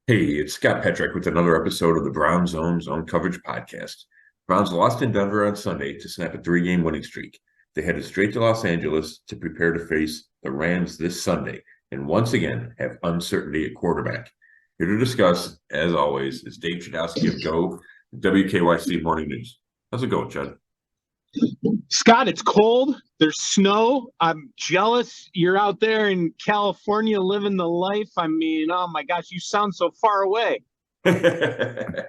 Hey, it's Scott Petrak with another episode of the Brown Zone Coverage Podcast. Browns lost in Denver on Sunday to snap a three-game winning streak. They headed straight to Los Angeles to prepare to face the Rams this Sunday, and once again have uncertainty at quarterback. Here to discuss, as always, is Dave Chudowsky of Go WKYC Morning News. How's it going, Chud? Scott, it's cold. There's snow. I'm jealous. You're out there in California living the life. I mean, oh my gosh, you sound so far away. Yeah,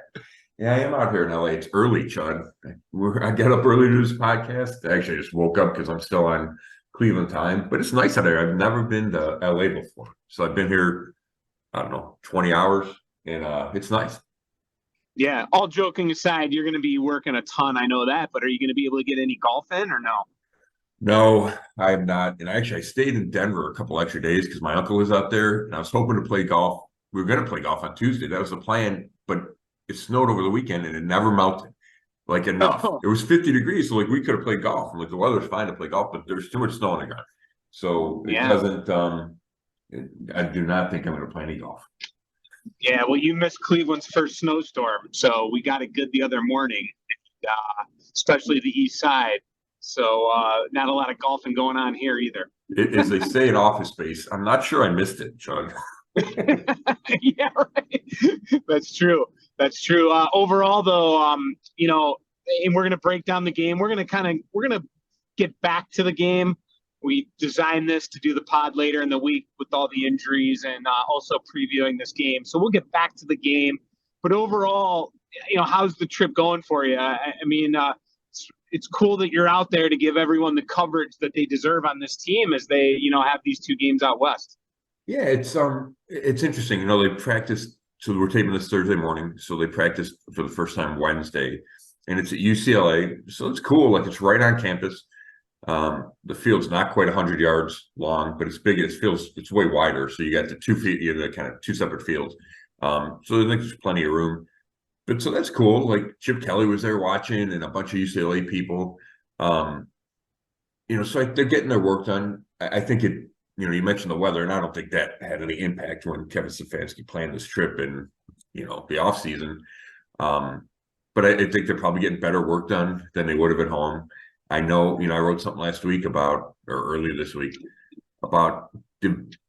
I am out here in LA. It's early, Chud. I get up early to do this podcast. Actually, I just woke up because I'm still on Cleveland time, but it's nice out there. I've never been to LA before. So I've been here, I don't know, 20 hours, and it's nice. Yeah, all joking aside, you're going to be working a ton. I know that, but are you going to be able to get any golf in or no? No, I'm not. And actually, I stayed in Denver a couple extra days because my uncle was out there, and I was hoping to play golf. We were going to play golf on Tuesday. That was the plan, but it snowed over the weekend, and it never melted. Like enough. Oh, It was 50 degrees, so like we could have played golf. And like the weather's fine to play golf, but there's too much snow on the ground. So it yeah. doesn't I do not think I'm gonna play any golf. Yeah, well, you missed Cleveland's first snowstorm, so we got it good the other morning, especially the east side. So not a lot of golfing going on here either. As they say in Office Space, I'm not sure I missed it, Chud. Yeah, right. That's true. That's true. Overall, though, and we're going to break down the game. We're going to get back to the game. We designed this to do the pod later in the week with all the injuries and also previewing this game. So we'll get back to the game. But overall, how's the trip going for you? I mean, it's cool that you're out there to give everyone the coverage that they deserve on this team as they, have these two games out west. Yeah, it's interesting. They practiced, so we're taping this Thursday morning, so they practiced for the first time Wednesday, and it's at UCLA, so it's cool. Like it's right on campus. The field's not quite 100 yards long, but it's big. It's way wider. So you got the 2 feet, you have kind of two separate fields. So I think there's plenty of room. But so that's cool. Like Chip Kelly was there watching, and a bunch of UCLA people. So they're getting their work done. I think it. You mentioned the weather, and I don't think that had any impact when Kevin Stefanski planned this trip in, the offseason. But I think they're probably getting better work done than they would have at home. I know, I wrote something last week or earlier this week, about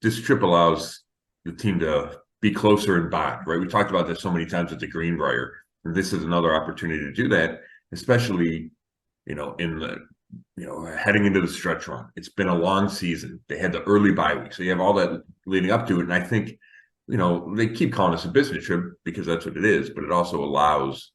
this trip allows the team to be closer and bond, right? We talked about this so many times with the Greenbrier, and this is another opportunity to do that, especially, in the heading into the stretch run. It's been a long season. They had the early bye week, so you have all that leading up to it. And I think, they keep calling this a business trip because that's what it is, but it also allows,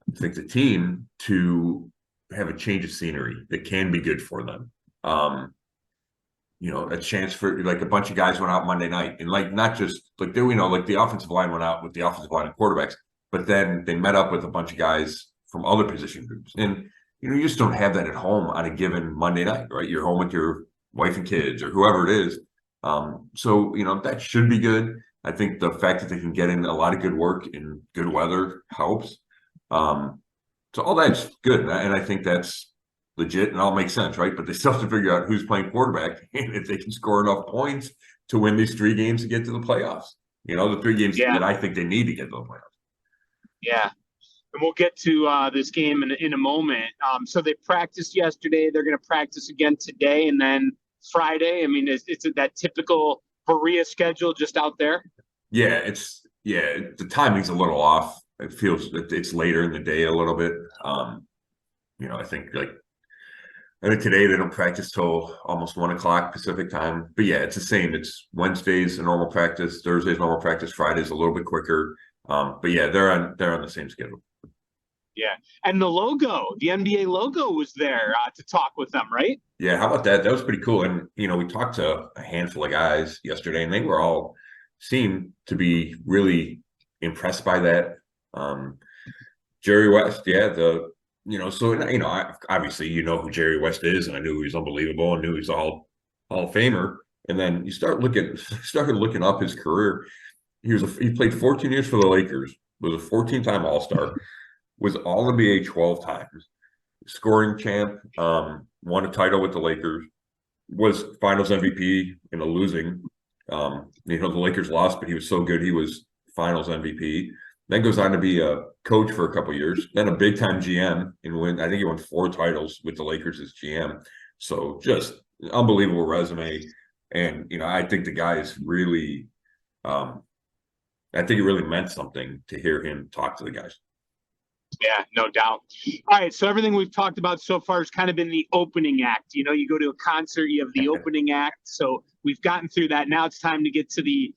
I think, the team to have a change of scenery that can be good for them. A chance for, like, a bunch of guys went out Monday night, and like not just like like the offensive line went out with the offensive line and quarterbacks, but then they met up with a bunch of guys from other position groups. And you just don't have that at home on a given Monday night, right? You're home with your wife and kids or whoever it is. So that should be good. I think the fact that they can get in a lot of good work in good weather helps. So all that's good. And I think that's legit and all makes sense, right? But they still have to figure out who's playing quarterback and if they can score enough points to win these 3 games to get to the playoffs. The 3 games that I think they need to get to the playoffs. Yeah. And we'll get to this game in a moment. So they practiced yesterday. They're going to practice again today and then Friday. I mean, it's that typical Berea schedule just out there? Yeah, the timing's a little off. It feels that it's later in the day a little bit. I think today they don't practice till almost 1 o'clock Pacific time. But yeah, it's the same. It's Wednesday's a normal practice, Thursday's normal practice, Friday's a little bit quicker. But yeah, they're on the same schedule. Yeah, and the NBA logo was there to talk with them, right? Yeah, how about that? That was pretty cool. And, we talked to a handful of guys yesterday, and they were all seemed to be really impressed by that. Jerry West, obviously, who Jerry West is, and I knew he was unbelievable. I knew he was a Hall of Famer. And then you started looking up his career. He played 14 years for the Lakers, was a 14-time All-Star, was All-NBA 12 times, scoring champ, won a title with the Lakers, was Finals MVP in a losing. The Lakers lost, but he was so good he was Finals MVP, then goes on to be a coach for a couple of years, then a big time GM, and I think he won 4 titles with the Lakers as GM. So just unbelievable resume. And, I think the guy is really, I think it really meant something to hear him talk to the guys. Yeah, no doubt. All right, so everything we've talked about so far has kind of been the opening act. You go to a concert, you have the opening act. So we've gotten through that. Now it's time to get to the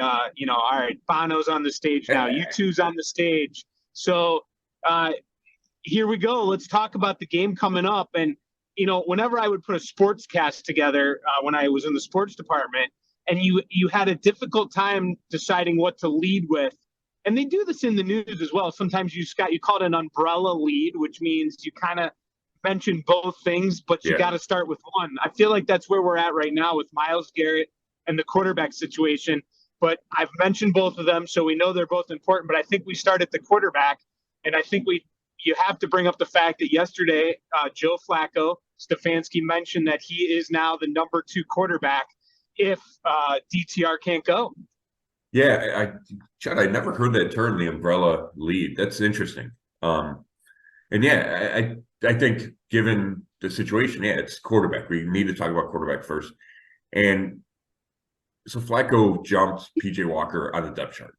all right, Bono's on the stage now. U2's on the stage. So here we go. Let's talk about the game coming up. And, whenever I would put a sports cast together when I was in the sports department, and you had a difficult time deciding what to lead with, and they do this in the news as well. Sometimes you call it an umbrella lead, which means you kind of mention both things, but you got to start with one. I feel like that's where we're at right now with Myles Garrett and the quarterback situation. But I've mentioned both of them, so we know they're both important. But I think we start at the quarterback, and I think you have to bring up the fact that yesterday, Joe Flacco, Stefanski mentioned that he is now the number 2 quarterback if DTR can't go. Yeah, Chad, I never heard that term, the umbrella lead. That's interesting. And yeah, I think given the situation, it's quarterback. We need to talk about quarterback first. And so Flacco jumped PJ Walker on the depth chart,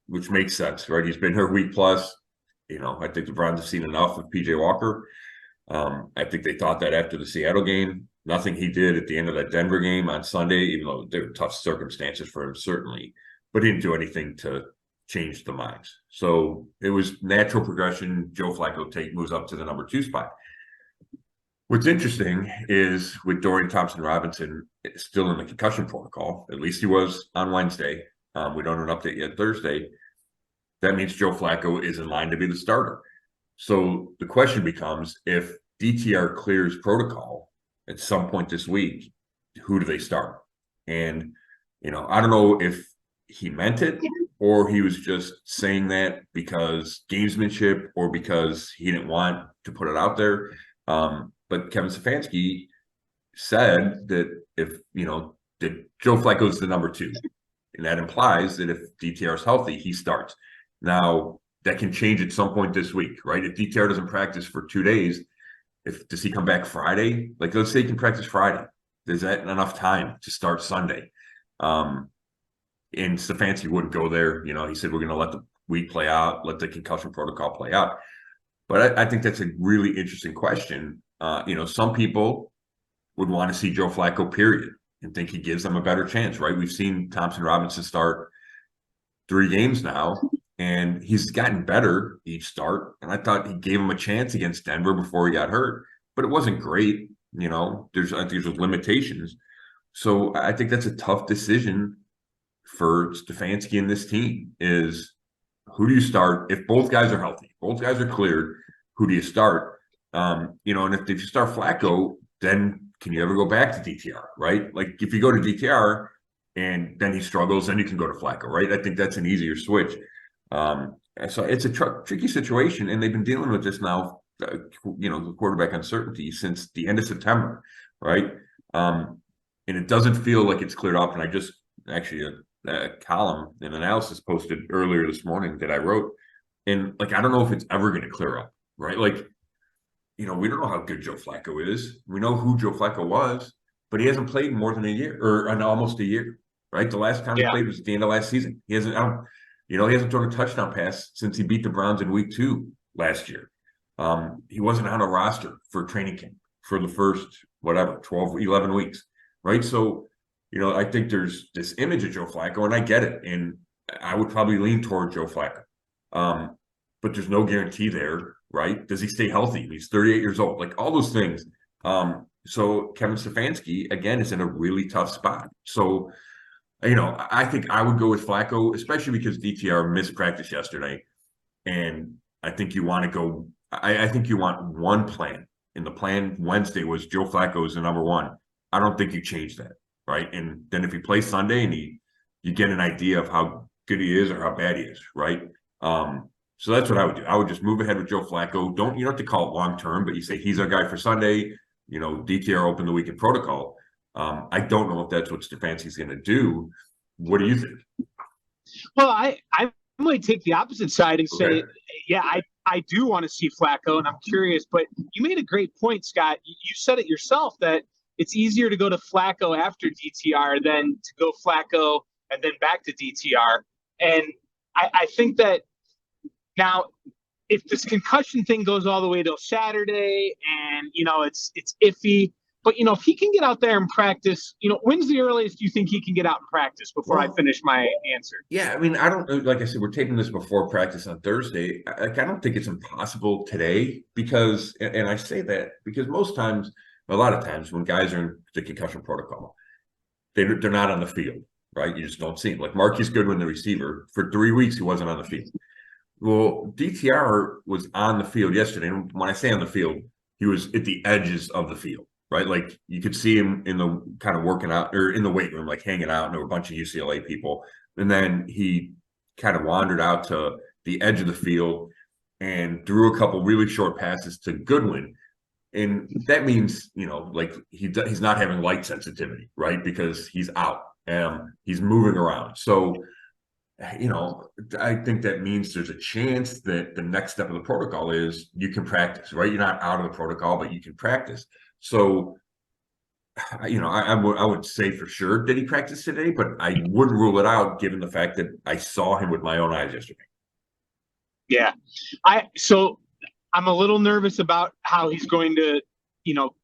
which makes sense, right? He's been here a week plus. I think the Browns have seen enough of PJ Walker. I think they thought that after the Seattle game. Nothing he did at the end of that Denver game on Sunday, even though there were tough circumstances for him, certainly. But he didn't do anything to change the minds. So it was natural progression. Joe Flacco moves up to the number 2 spot. What's interesting is with Dorian Thompson-Robinson still in the concussion protocol, at least he was on Wednesday. We don't have an update yet Thursday. That means Joe Flacco is in line to be the starter. So the question becomes, if DTR clears protocol at some point this week, who do they start? And, I don't know if he meant it or he was just saying that because gamesmanship or because he didn't want to put it out there. But Kevin Stefanski said that that Joe Flacco is the number 2, and that implies that if DTR is healthy, he starts. Now that can change at some point this week, right? If DTR doesn't practice for 2 days, does he come back Friday? Like, let's say he can practice Friday. Is that enough time to start Sunday? And Stefanski wouldn't go there. He said, we're going to let the week play out, let the concussion protocol play out. But I think that's a really interesting question. Some people would want to see Joe Flacco, period, and think he gives them a better chance, right? We've seen Thompson-Robinson start 3 games now, and he's gotten better each start. And I thought he gave him a chance against Denver before he got hurt, but it wasn't great. I think there's limitations. So I think that's a tough decision for Stefanski and this team is, who do you start? If both guys are healthy, both guys are cleared, who do you start? And if you start Flacco, then can you ever go back to DTR, right? Like, if you go to DTR and then he struggles, then you can go to Flacco, right? I think that's an easier switch. So it's a tricky situation, and they've been dealing with this now, the quarterback uncertainty since the end of September, right? And it doesn't feel like it's cleared up. And I just actually a column and analysis posted earlier this morning that I wrote, and I don't know if it's ever going to clear up, right? We don't know how good Joe Flacco is. We know who Joe Flacco was, but he hasn't played more than a year or almost a year, right? The last time he played was at the end of last season. He hasn't thrown a touchdown pass since he beat the Browns in week 2 last year. He wasn't on a roster for training camp for the first, 11 weeks, right? So, I think there's this image of Joe Flacco, and I get it. And I would probably lean toward Joe Flacco. But there's no guarantee there, right? Does he stay healthy? He's 38 years old, like all those things. So Kevin Stefanski, again, is in a really tough spot. So, I think I would go with Flacco, especially because DTR missed practice yesterday. And I think you want to go, I think you want one plan. And the plan Wednesday was Joe Flacco is the number 1. I don't think you change that, right? And then if he plays Sunday and you get an idea of how good he is or how bad he is, right? So that's what I would do. I would just move ahead with Joe Flacco. You don't have to call it long-term, but you say he's our guy for Sunday. DTR open the weekend protocol. I don't know if that's what Stefanski's going to do. What do you think? Well, I might take the opposite side and say, Okay. yeah, I do want to see Flacco, and I'm curious. But you made a great point, Scott. You said it yourself that it's easier to go to Flacco after DTR than to go Flacco and then back to DTR. And I think that now, if this concussion thing goes all the way till Saturday, and it's iffy, but if he can get out there and practice, when's the earliest you think he can get out and practice before I Well, finish my answer? yeah, I mean, I don't, like I said, we're taping this before practice on Thursday. I don't think it's impossible today because, and I say that because most times, a lot of times when guys are in the concussion protocol, they're not on the field, right? You just don't see him. Like Marquise Goodwin, the receiver, for 3 weeks, he wasn't on the field. Well, DTR was on the field yesterday. And when I say on the field, he was at the edges of the field, right? Like you could see him in the kind of working out or in the weight room, like hanging out, and there were a bunch of UCLA people. And then he kind of wandered out to the edge of the field and threw a couple really short passes to Goodwin. And that means, like he's not having light sensitivity, right? Because he's out and he's moving around. So I think that means there's a chance that the next step of the protocol is you can practice, right? You're not out of the protocol, but you can practice. So, I would say for sure did he practice today, but I wouldn't rule it out given the fact that I saw him with my own eyes yesterday. Yeah, so I'm a little nervous about how he's going to,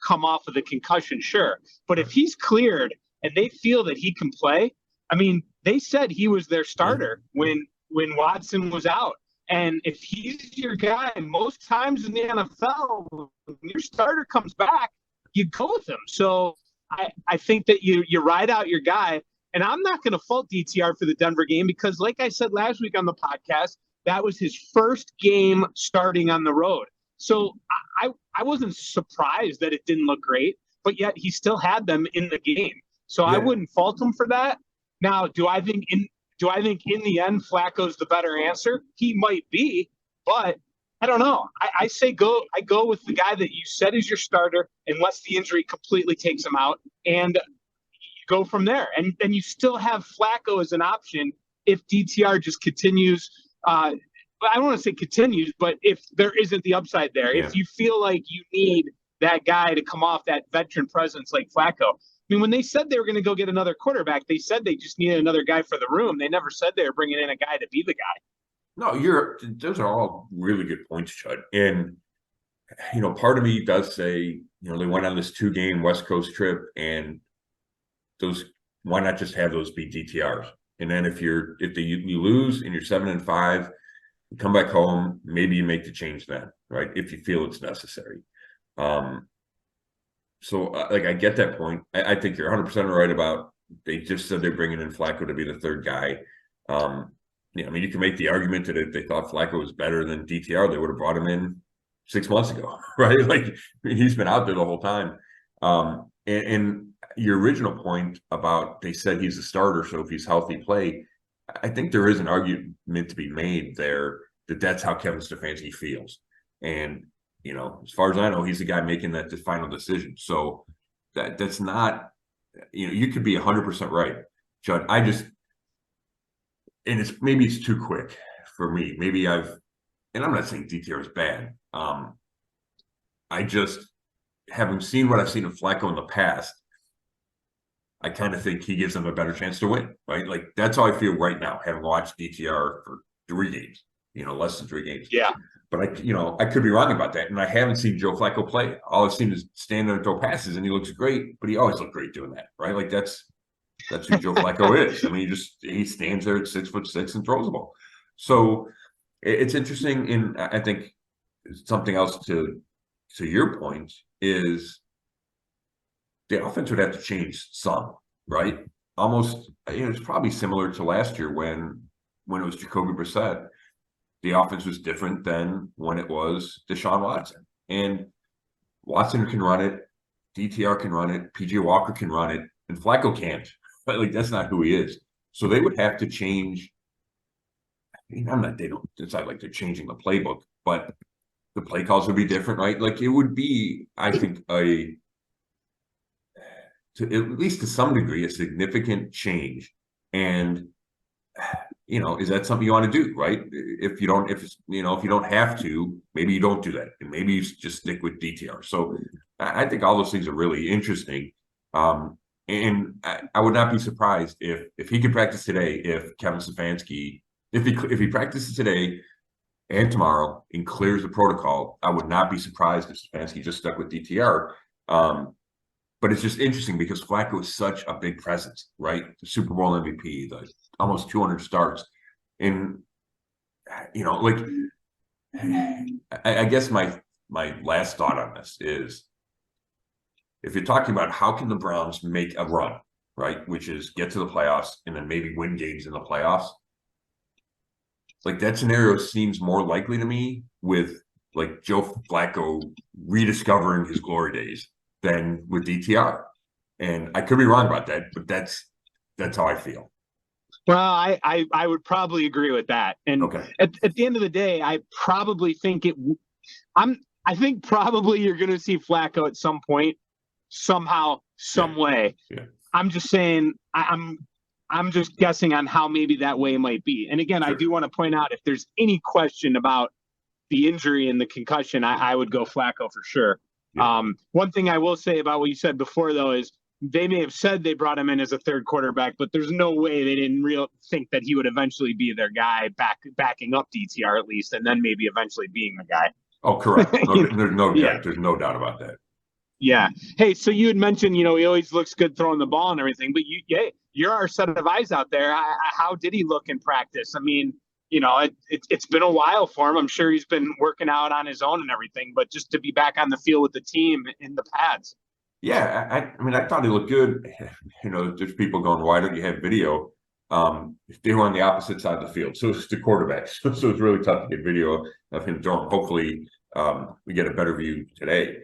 come off of the concussion, sure. But if he's cleared and they feel that he can play, I mean, they said he was their starter when Watson was out. And if he's your guy, most times in the NFL, when your starter comes back, you go with him. So I think that you ride out your guy. And I'm not going to fault DTR for the Denver game because, like I said last week on the podcast, that was his first game starting on the road. So I wasn't surprised that it didn't look great, but yet he still had them in the game. So I wouldn't fault him for that. Now, do I think in the end Flacco's the better answer? He might be, but I don't know. I go with the guy that you said is your starter unless the injury completely takes him out, and you go from there. And then you still have Flacco as an option if DTR just continues. I don't want to say continues, but if there isn't the upside there, if you feel like you need that guy to come off, that veteran presence like Flacco. I mean, when they said they were going to go get another quarterback, they said they just needed another guy for the room. They never said they were bringing in a guy to be the guy. No, those are all really good points, Chud. And, part of me does say, they went on this 2-game West Coast trip and why not just have those be DTRs? And then if you lose and you're 7-5, you come back home, maybe you make the change then, right? If you feel it's necessary. So, I get that point. I think you're 100% right about they just said they're bringing in Flacco to be the third guy. I mean, you can make the argument that if they thought Flacco was better than DTR, they would have brought him in 6 months ago, right? Like, he's been out there the whole time. And your original point about they said he's a starter, so if he's healthy, play. I think there is an argument to be made there that that's how Kevin Stefanski feels. And as far as I know, he's the guy making that final decision. So that's not, you could be 100% right, Judd. And maybe it's too quick for me. Maybe and I'm not saying DTR is bad. I just, having seen what I've seen of Flacco in the past, I kind of think he gives them a better chance to win, right? Like, that's how I feel right now, having watched DTR for 3 games, less than 3 games. Yeah. But I could be wrong about that. And I haven't seen Joe Flacco play. All I've seen is stand there and throw passes, and he looks great, but he always looked great doing that, right? Like, that's who Joe Flacco is. I mean, he stands there at 6'6" and throws the ball. So it's interesting. And I think something else to your point is the offense would have to change some, right? Almost, it's probably similar to last year when it was Jacoby Brissett. The offense was different than when it was Deshaun Watson. And Watson can run it, DTR can run it, PJ Walker can run it, and Flacco can't. But that's not who he is. So they would have to change. They don't decide like they're changing the playbook, but the play calls would be different, right? Like, it would be, I think, at least to some degree, a significant change. And is that something you want to do, right? If you don't, if you don't have to, maybe you don't do that, and maybe you just stick with DTR. So I think all those things are really interesting. And I would not be surprised if he could practice today, if Kevin Stefanski, if he practices today and tomorrow and clears the protocol, I would not be surprised if Stefanski just stuck with DTR. But it's just interesting because Flacco is such a big presence, right? The Super Bowl MVP, the almost 200 starts. And, like, I guess my last thought on this is, if you're talking about how can the Browns make a run, right, which is get to the playoffs and then maybe win games in the playoffs, like that scenario seems more likely to me with like Joe Flacco rediscovering his glory days than with DTR. And I could be wrong about that, but that's how I feel. Well, I would probably agree with that. And Okay. at the end of the day, I probably think I think probably you're going to see Flacco at some point, somehow, some way. Yeah. I'm just saying, I'm just guessing on how maybe that way might be. And again, Sure. I do want to point out, if there's any question about the injury and the concussion, I would go Flacco for sure. Yeah. One thing I will say about what you said before, though, is they may have said they brought him in as a third quarterback, but there's no way they didn't think that he would eventually be their guy, backing up DTR at least, and then maybe eventually being the guy. Oh, correct. There's no Yeah. doubt. There's no doubt about that. Yeah. Hey, so you had mentioned, he always looks good throwing the ball and everything, but you're our set of eyes out there. How did he look in practice? I mean, it's been a while for him. I'm sure he's been working out on his own and everything, but just to be back on the field with the team in the pads. Yeah, I mean, I thought he looked good. There's people going, why don't you have video? They were on the opposite side of the field, so it's the quarterbacks. So it's really tough to get video of him throwing. Hopefully, we get a better view today.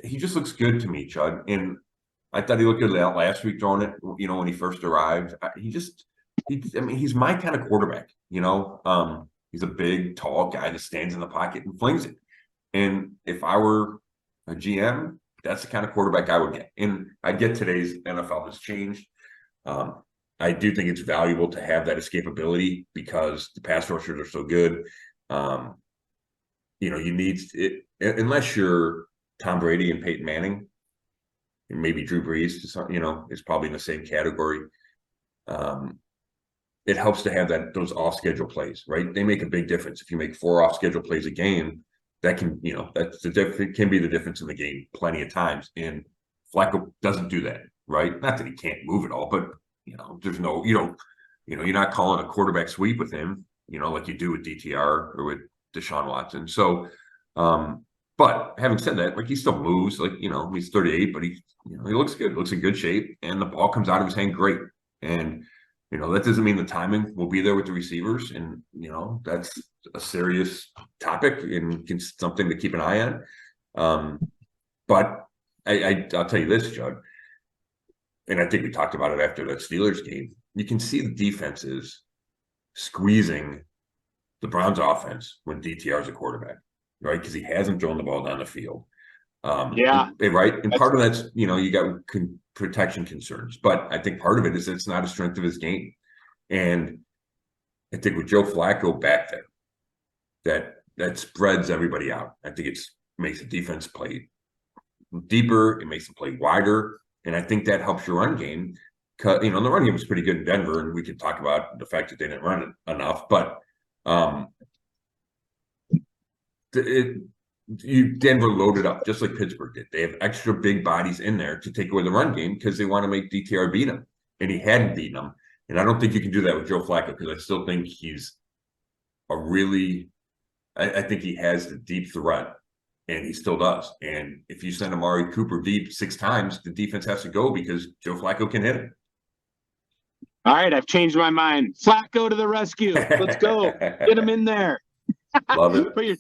He just looks good to me, Chud. And I thought he looked good last week throwing it, when he first arrived. He's my kind of quarterback, He's a big, tall guy that stands in the pocket and flings it. And if I were a GM, that's the kind of quarterback I would get. And I get today's NFL has changed. I do think it's valuable to have that escapability because the pass rushers are so good. You need it unless you're Tom Brady and Peyton Manning, and maybe Drew Brees, is probably in the same category. It helps to have those off-schedule plays, right? They make a big difference. If you make 4 off-schedule plays a game, that can, can be the difference in the game plenty of times. And Flacco doesn't do that, right? Not that he can't move it all, but there's no, you're not calling a quarterback sweep with him, like you do with DTR or with Deshaun Watson. So, but having said that, like he still moves, like he's 38, but he looks good, looks in good shape, and the ball comes out of his hand great. And that doesn't mean the timing will be there with the receivers, and that's a serious topic and something to keep an eye on. But I'll tell you this, Judd, and I think we talked about it after that Steelers game. You can see the defenses squeezing the Browns offense when DTR is a quarterback, right? Because he hasn't thrown the ball down the field. Yeah. Right. And part of that's, you got protection concerns, but I think part of it is it's not a strength of his game. And I think with Joe Flacco back there, that spreads everybody out. I think makes the defense play deeper. It makes them play wider. And I think that helps your run game. The run game was pretty good in Denver, and we could talk about the fact that they didn't run it enough. But Denver loaded up just like Pittsburgh did. They have extra big bodies in there to take away the run game because they want to make DTR beat him, and he hadn't beaten him. And I don't think you can do that with Joe Flacco because I still think he's I think he has the deep threat, and he still does. And if you send Amari Cooper deep 6 times, the defense has to go because Joe Flacco can hit him. All right, I've changed my mind. Flacco to the rescue. Let's go. Get him in there. Love it.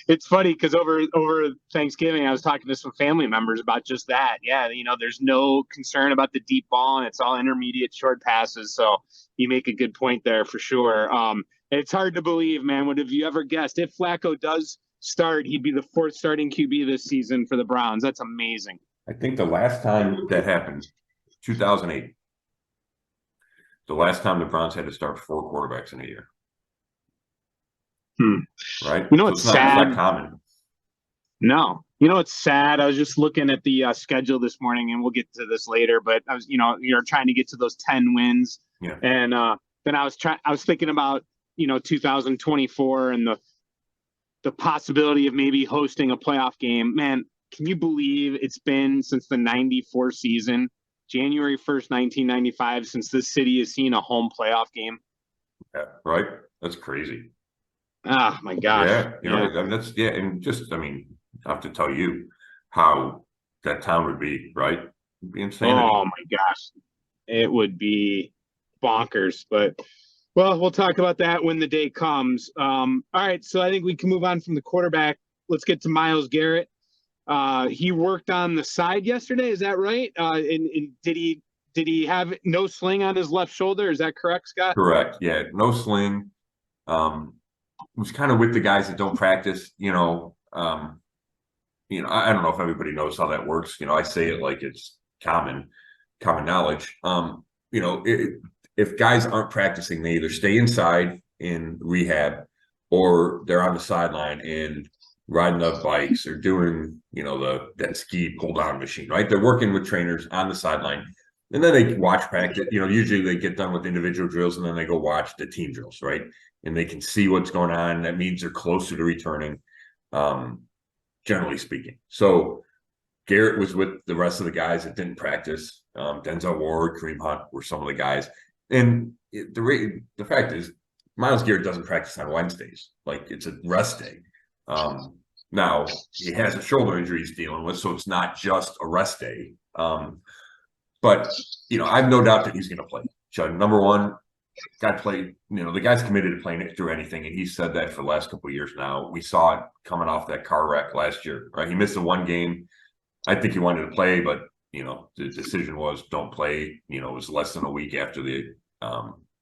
It's funny because over Thanksgiving, I was talking to some family members about just that. Yeah, there's no concern about the deep ball, and it's all intermediate short passes. So you make a good point there for sure. It's hard to believe, man. Would have you ever guessed if Flacco does start, he'd be the 4th starting QB this season for the Browns? That's amazing. I think the last time that happened, 2008. the last time the Browns had to start 4 quarterbacks in a year. Right? You know, So it's it's sad. not common. No, you know, it's sad. I was just looking at the schedule this morning, and we'll get to this later. But I was, you're trying to get to those 10 wins, Yeah. and then I was thinking about 2024 and the possibility of maybe hosting a playoff game. Man, can you believe it's been since the '94 season, January 1st, 1995, since this city has seen a home playoff game? Yeah, right? That's crazy. Ah, my gosh. Yeah, I mean, that's and just I mean, I have to tell you how that town would be, right? It'd be insane. Oh my gosh, it would be bonkers. But well, we'll talk about that when the day comes. All right, so I think we can move on from the quarterback. Let's get to Myles Garrett. He worked on the side yesterday. Is that right? And did he have no sling on his left shoulder? Is that correct, Scott? Correct. Yeah, no sling. Was kind of with the guys that don't practice. I don't know if everybody knows how that works. I say it like it's common knowledge. If guys aren't practicing, they either stay inside in rehab or they're on the sideline and riding up bikes or doing, that ski pull down machine, right? They're working with trainers on the sideline. And then they watch practice. Usually they get done with individual drills and then they go watch the team drills, right? And they can see what's going on. That means they're closer to returning, generally speaking. So Garrett was with the rest of the guys that didn't practice. Denzel Ward, Kareem Hunt were some of the guys. And the fact is, Myles Garrett doesn't practice on Wednesdays. Like, it's a rest day. Now, he has a shoulder injury he's dealing with, so it's not just a rest day. But, I have no doubt that he's going to play. Chud, number one, guy played, the guy's committed to playing through anything, and he said that for the last couple of years now. We saw it coming off that car wreck last year, right? He missed the one game. I think he wanted to play, but, the decision was don't play. It was less than a week after the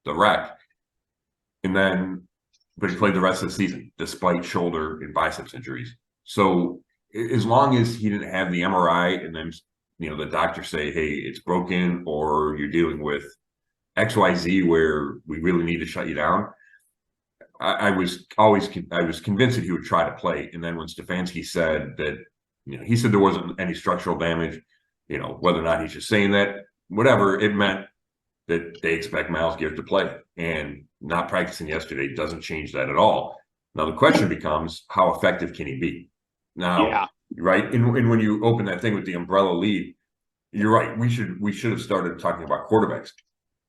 wreck. And then, but he played the rest of the season, despite shoulder and biceps injuries. So as long as he didn't have the MRI and then, the doctors say, hey, it's broken or you're dealing with XYZ where we really need to shut you down. I was convinced that he would try to play. And then when Stefanski said that, he said there wasn't any structural damage, whether or not he's just saying that, whatever, it meant that they expect Myles Garrett to play. And not practicing yesterday doesn't change that at all. Now the question becomes, how effective can he be? Now, Yeah. Right? And when you open that thing with the umbrella lead, you're right. We should have started talking about quarterbacks.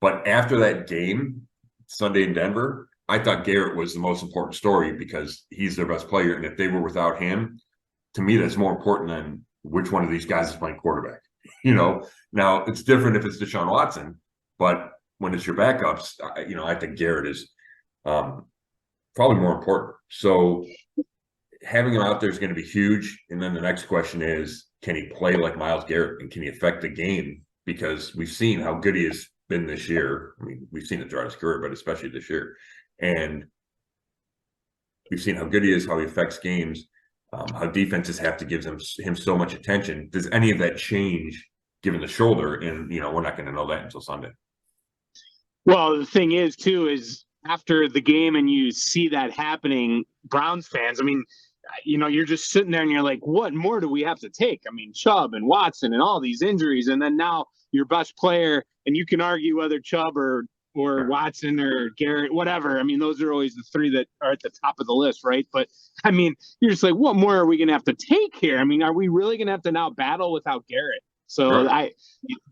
But after that game, Sunday in Denver, I thought Garrett was the most important story because he's their best player. And if they were without him, to me, that's more important than which one of these guys is playing quarterback. Now it's different if it's Deshaun Watson, but when it's your backups, I think Garrett is probably more important. So having him out there is going to be huge. And then the next question is, can he play like Myles Garrett and can he affect the game? Because we've seen how good he has been this year. I mean, we've seen it throughout his career, but especially this year. And we've seen how good he is, how he affects games, how defenses have to give him so much attention. Does any of that change given the shoulder? And, we're not going to know that until Sunday. Well, the thing is, too, is after the game and you see that happening, Browns fans, I mean, you're just sitting there and you're like, what more do we have to take? I mean, Chubb and Watson and all these injuries. And then now your best player, and you can argue whether Chubb or Watson or Garrett, whatever. I mean, those are always the three that are at the top of the list, right? But, I mean, you're just like, what more are we going to have to take here? I mean, are we really going to have to now battle without Garrett? So Sure.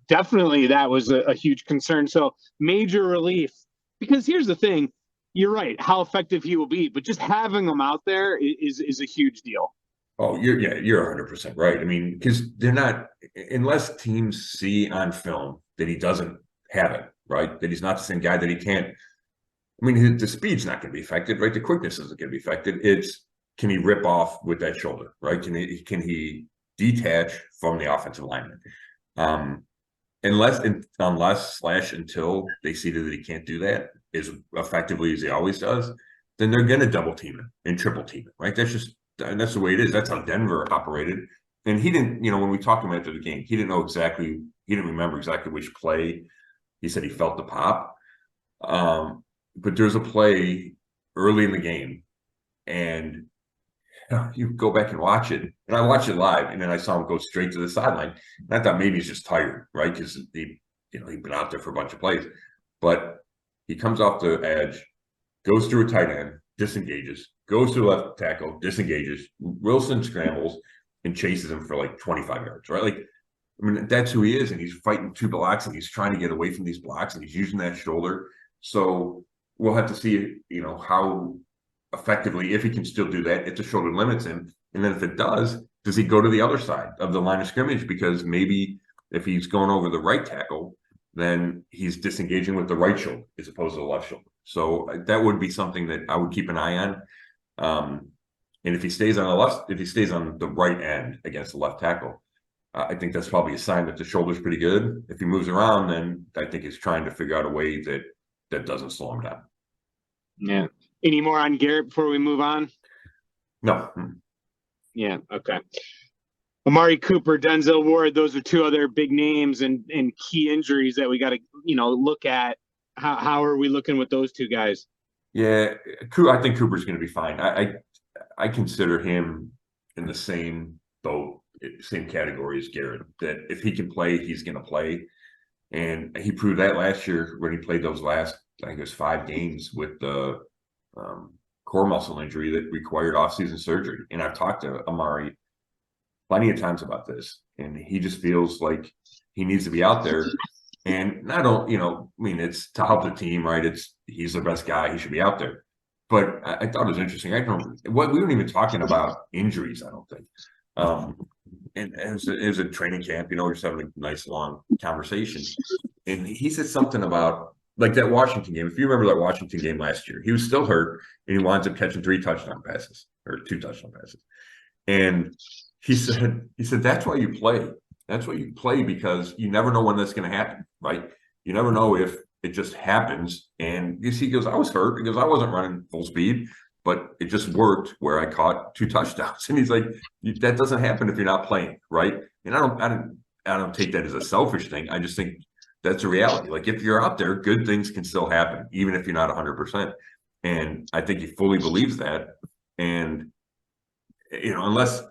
Definitely that was a huge concern. So major relief. Because here's the thing. You're right, how effective he will be, but just having him out there is a huge deal. Oh, you're 100% right. I mean, because they're not, unless teams see on film that he doesn't have it, right? That he's not the same guy, that he can't. I mean, the speed's not going to be affected, right? The quickness isn't going to be affected. It's, can he rip off with that shoulder, right? Can he detach from the offensive lineman? Until they see that he can't do that as effectively as he always does, then they're going to double team him and triple team him, right? That's the way it is. That's how Denver operated. And he didn't, when we talked to him after the game, he didn't remember exactly which play. He said he felt the pop. But there's a play early in the game, and you go back and watch it. And I watched it live, and then I saw him go straight to the sideline. And I thought maybe he's just tired, right? Because he'd been out there for a bunch of plays. But he comes off the edge, goes through a tight end, disengages, goes to the left tackle, disengages. Wilson scrambles and chases him for like 25 yards, right? Like, I mean, that's who he is, and he's fighting two blocks, and he's trying to get away from these blocks, and he's using that shoulder. So we'll have to see, how effectively, if he can still do that, if the shoulder limits him. And then if it does he go to the other side of the line of scrimmage? Because maybe if he's going over the right tackle, then he's disengaging with the right shoulder as opposed to the left shoulder. So that would be something that I would keep an eye on. And if he stays on the right end against the left tackle, I think that's probably a sign that the shoulder's pretty good. If he moves around, then I think he's trying to figure out a way that doesn't slow him down. Yeah. Any more on Garrett before we move on? No. Yeah. Okay. Amari Cooper, Denzel Ward, those are two other big names and key injuries that we got to, look at. How are we looking with those two guys? Yeah, I think Cooper's going to be fine. I consider him in the same boat, same category as Garrett. That if he can play, he's going to play, and he proved that last year when he played those last, I think it was 5 games with the core muscle injury that required off-season surgery. And I've talked to Amari plenty of times about this, and he just feels like he needs to be out there. And I don't, it's to help the team, right? He's the best guy; he should be out there. But I thought it was interesting. We weren't even talking about injuries, I don't think. And it was a training camp, we're just having a nice long conversation. And he said something about like that Washington game. If you remember that Washington game last year, he was still hurt, and he winds up catching 3 touchdown passes or 2 touchdown passes. And he said that's why you play. That's why you play, because you never know when that's going to happen, right? You never know if it just happens. And he goes, I was hurt because I wasn't running full speed, but it just worked where I caught 2 touchdowns. And he's like, that doesn't happen if you're not playing, right? And I don't take that as a selfish thing. I just think that's a reality. Like, if you're out there, good things can still happen, even if you're not 100%. And I think he fully believes that. And unless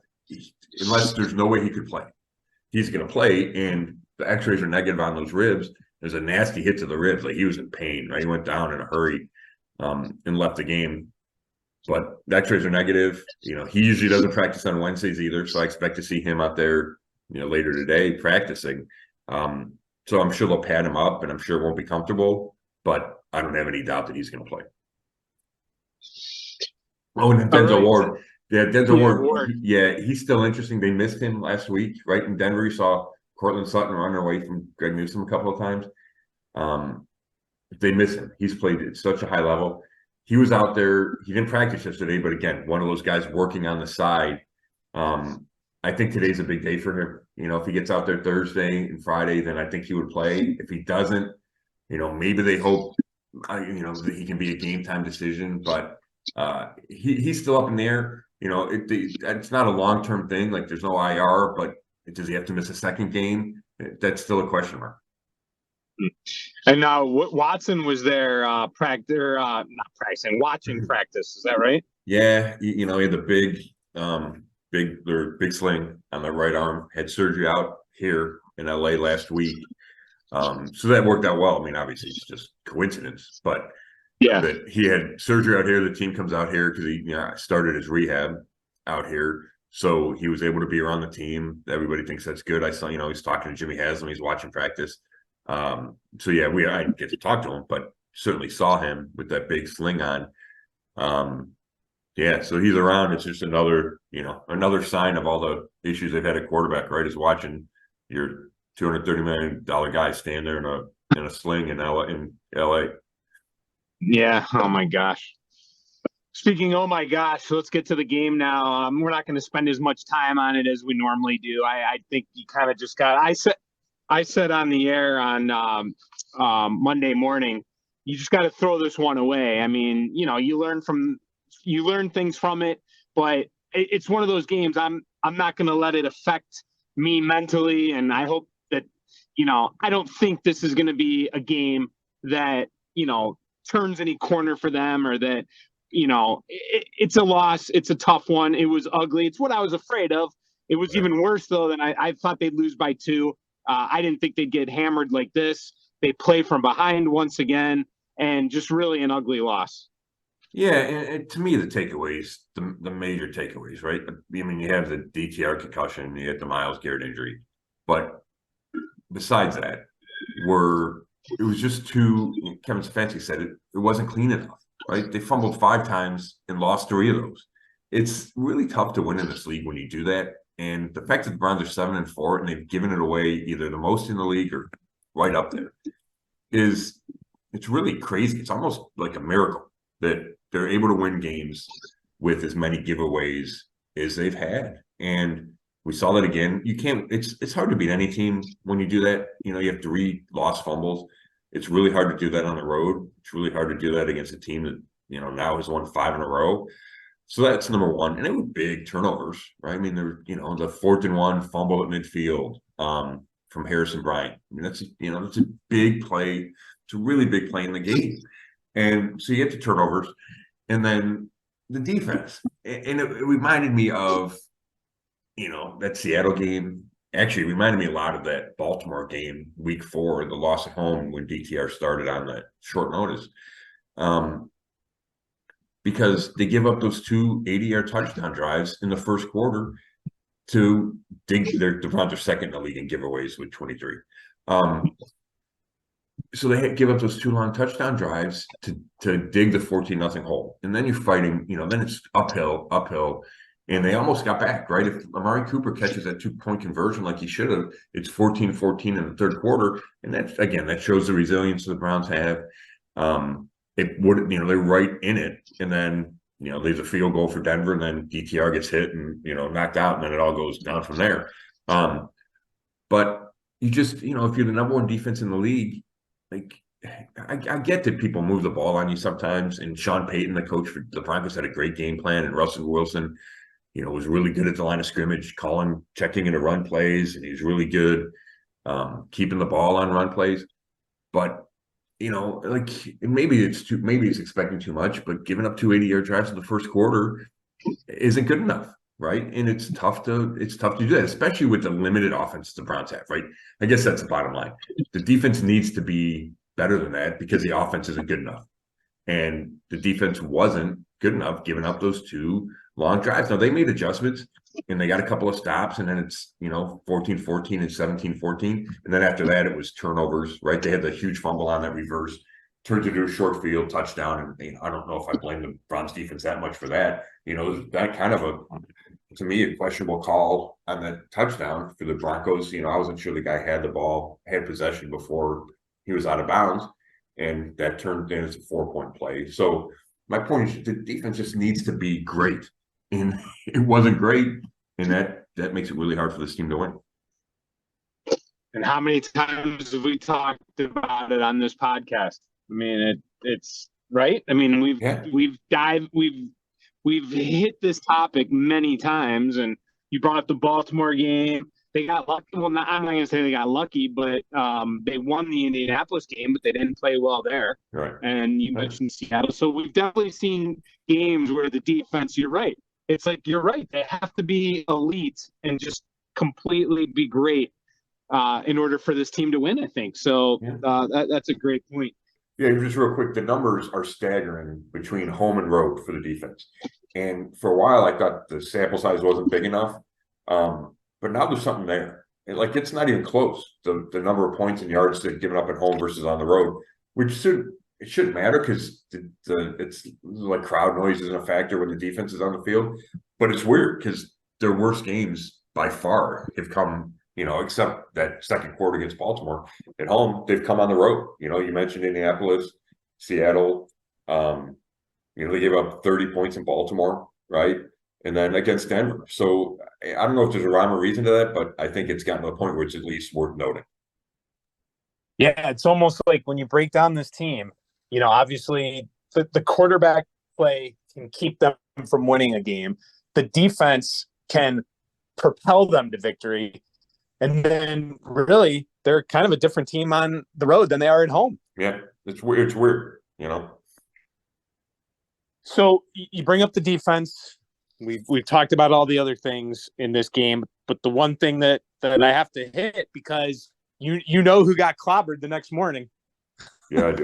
there's no way he could play, he's going to play, and the x-rays are negative on those ribs. There's a nasty hit to the ribs. Like, he was in pain, right? He went down in a hurry and left the game. But the x-rays are negative. He usually doesn't practice on Wednesdays either, so I expect to see him out there, later today practicing. So I'm sure they'll pad him up, and I'm sure it won't be comfortable, but I don't have any doubt that he's going to play. Oh, and then Denzel Ward. Yeah, Denzel Ward. Yeah, he's still interesting. They missed him last week, right in Denver. You saw Cortland Sutton running away from Greg Newsome a couple of times. They miss him. He's played at such a high level. He was out there. He didn't practice yesterday, but again, one of those guys working on the side. I think today's a big day for him. If he gets out there Thursday and Friday, then I think he would play. If he doesn't, maybe they hope, that he can be a game time decision. But he's still up in the air. It's not a long-term thing. Like, there's no IR, but does he have to miss a second game? That's still a question mark. And now Watson was there not practicing, watching practice. Is that right? Yeah, he had the big sling on the right arm. Had surgery out here in LA last week. So that worked out well. I mean, obviously it's just coincidence, but yeah, that he had surgery out here. The team comes out here because he started his rehab out here. So he was able to be around the team. Everybody thinks that's good. I saw, he's talking to Jimmy Haslam. He's watching practice. So yeah, I didn't get to talk to him, but certainly saw him with that big sling on. Yeah, so he's around. It's just another sign of all the issues they've had at quarterback, right? Is watching your $230 million guy stand there in a sling in LA. Yeah. Oh my gosh. Speaking, oh my gosh, let's get to the game now. We're not going to spend as much time on it as we normally do. I think you kind of just got. I said on the air on Monday morning, you just got to throw this one away. I mean, you learn things from it, but it's one of those games. I'm not going to let it affect me mentally, and I hope that I don't think this is going to be a game that turns any corner for them, or that, it's a loss. It's a tough one. It was ugly. It's what I was afraid of. It was even worse, though, than I thought they'd lose by 2. I didn't think they'd get hammered like this. They play from behind once again, and just really an ugly loss. Yeah, and to me, the takeaways, the major takeaways, right? I mean, you have the DTR concussion, you have the Myles Garrett injury, but besides that, it was just too. Kevin Stefanski said it wasn't clean enough, right? They fumbled 5 times and lost 3 of those. It's really tough to win in this league when you do that. And the fact that the Browns are 7-4 and they've given it away either the most in the league or right up there it's really crazy. It's almost like a miracle that they're able to win games with as many giveaways as they've had. And we saw that again. You can't, it's hard to beat any team when you do that. You have 3 lost fumbles. It's really hard to do that on the road. It's really hard to do that against a team that, now has won 5 in a row. So that's number one. And it was big turnovers, right? I mean, there were, the 4th and 1 fumble at midfield from Harrison Bryant. I mean, that's a big play. It's a really big play in the game. And so you get the turnovers, and then the defense. And it reminded me of, that Seattle game. Actually, it reminded me a lot of that Baltimore game, week 4, the loss at home when DTR started on that short notice. Because they give up those 2 80-yard touchdown drives in the first quarter to dig the Browns are second in the league in giveaways with 23. So they give up those 2 long touchdown drives to dig the 14-0 hole. And then you're fighting, then it's uphill. And they almost got back, right? If Amari Cooper catches that 2-point conversion like he should have, it's 14-14 in the third quarter. And that shows the resilience the Browns have. It would, they're right in it. And then, there's a field goal for Denver, and then DTR gets hit and, knocked out, and then it all goes down from there. But you just, if you're the number 1 defense in the league, like, I get that people move the ball on you sometimes. And Sean Payton, the coach for the Broncos, had a great game plan, and Russell Wilson, was really good at the line of scrimmage, checking into run plays, and he's really good keeping the ball on run plays. But maybe it's expecting too much, but giving up 2 80-yard drives in the first quarter isn't good enough, right? And it's tough to do that, especially with the limited offense the Browns have, right? I guess that's the bottom line. The defense needs to be better than that because the offense isn't good enough. And the defense wasn't good enough giving up those 2 long drives. Now, they made adjustments, and they got a couple of stops, and then it's, 14-14 and 17-14. And then after that, it was turnovers, right? They had the huge fumble on that reverse, turned it into a short field touchdown. And I don't know if I blame the Browns defense that much for that. That kind of to me, a questionable call on that touchdown for the Broncos. I wasn't sure the guy had the ball, had possession before he was out of bounds. And that turned into a 4-point play. So my point is the defense just needs to be great. And it wasn't great. And that makes it really hard for this team to win. And how many times have we talked about it on this podcast? I mean, it's right. I mean, we've hit this topic many times, and you brought up the Baltimore game. They got lucky. Well, I'm not going to say they got lucky, but they won the Indianapolis game, but they didn't play well there. Right. And you mentioned Seattle. So we've definitely seen games where the defense, you're right. It's like, you're right. They have to be elite and just completely be great in order for this team to win, I think. So that's a great point. Yeah, just real quick, the numbers are staggering between home and road for the defense. And for a while, I thought the sample size wasn't big enough. But now there's something there. It's not even close. The number of points and yards they're giving up at home versus on the road, which shouldn't matter because it's like crowd noise isn't a factor when the defense is on the field. But it's weird because their worst games by far have come, except that second quarter against Baltimore at home, they've come on the road. You mentioned Indianapolis, Seattle. They gave up 30 points in Baltimore, right? And then against Denver. So I don't know if there's a rhyme or reason to that, but I think it's gotten to a point where it's at least worth noting. Yeah, it's almost like when you break down this team, obviously the quarterback play can keep them from winning a game. The defense can propel them to victory. And then really, they're kind of a different team on the road than they are at home. Yeah, It's weird. It's weird, you know. So you bring up the defense. We've talked about all the other things in this game, but the one thing that I have to hit, because you know who got clobbered the next morning. Yeah, I do.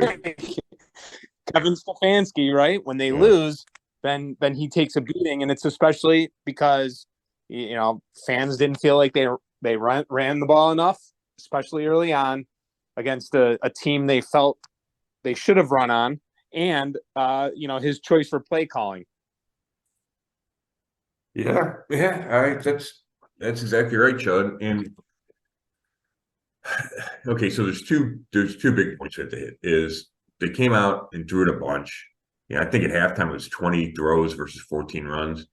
Kevin Stefanski, right? When they lose, then he takes a beating, and it's especially because fans didn't feel like they ran the ball enough, especially early on against a team they felt they should have run on, and his choice for play calling. Yeah. All right. That's exactly right, Chud. And okay, so there's two big points at the hit. Is they came out and threw it a bunch. Yeah, I think at halftime it was 20 throws versus 14 runs.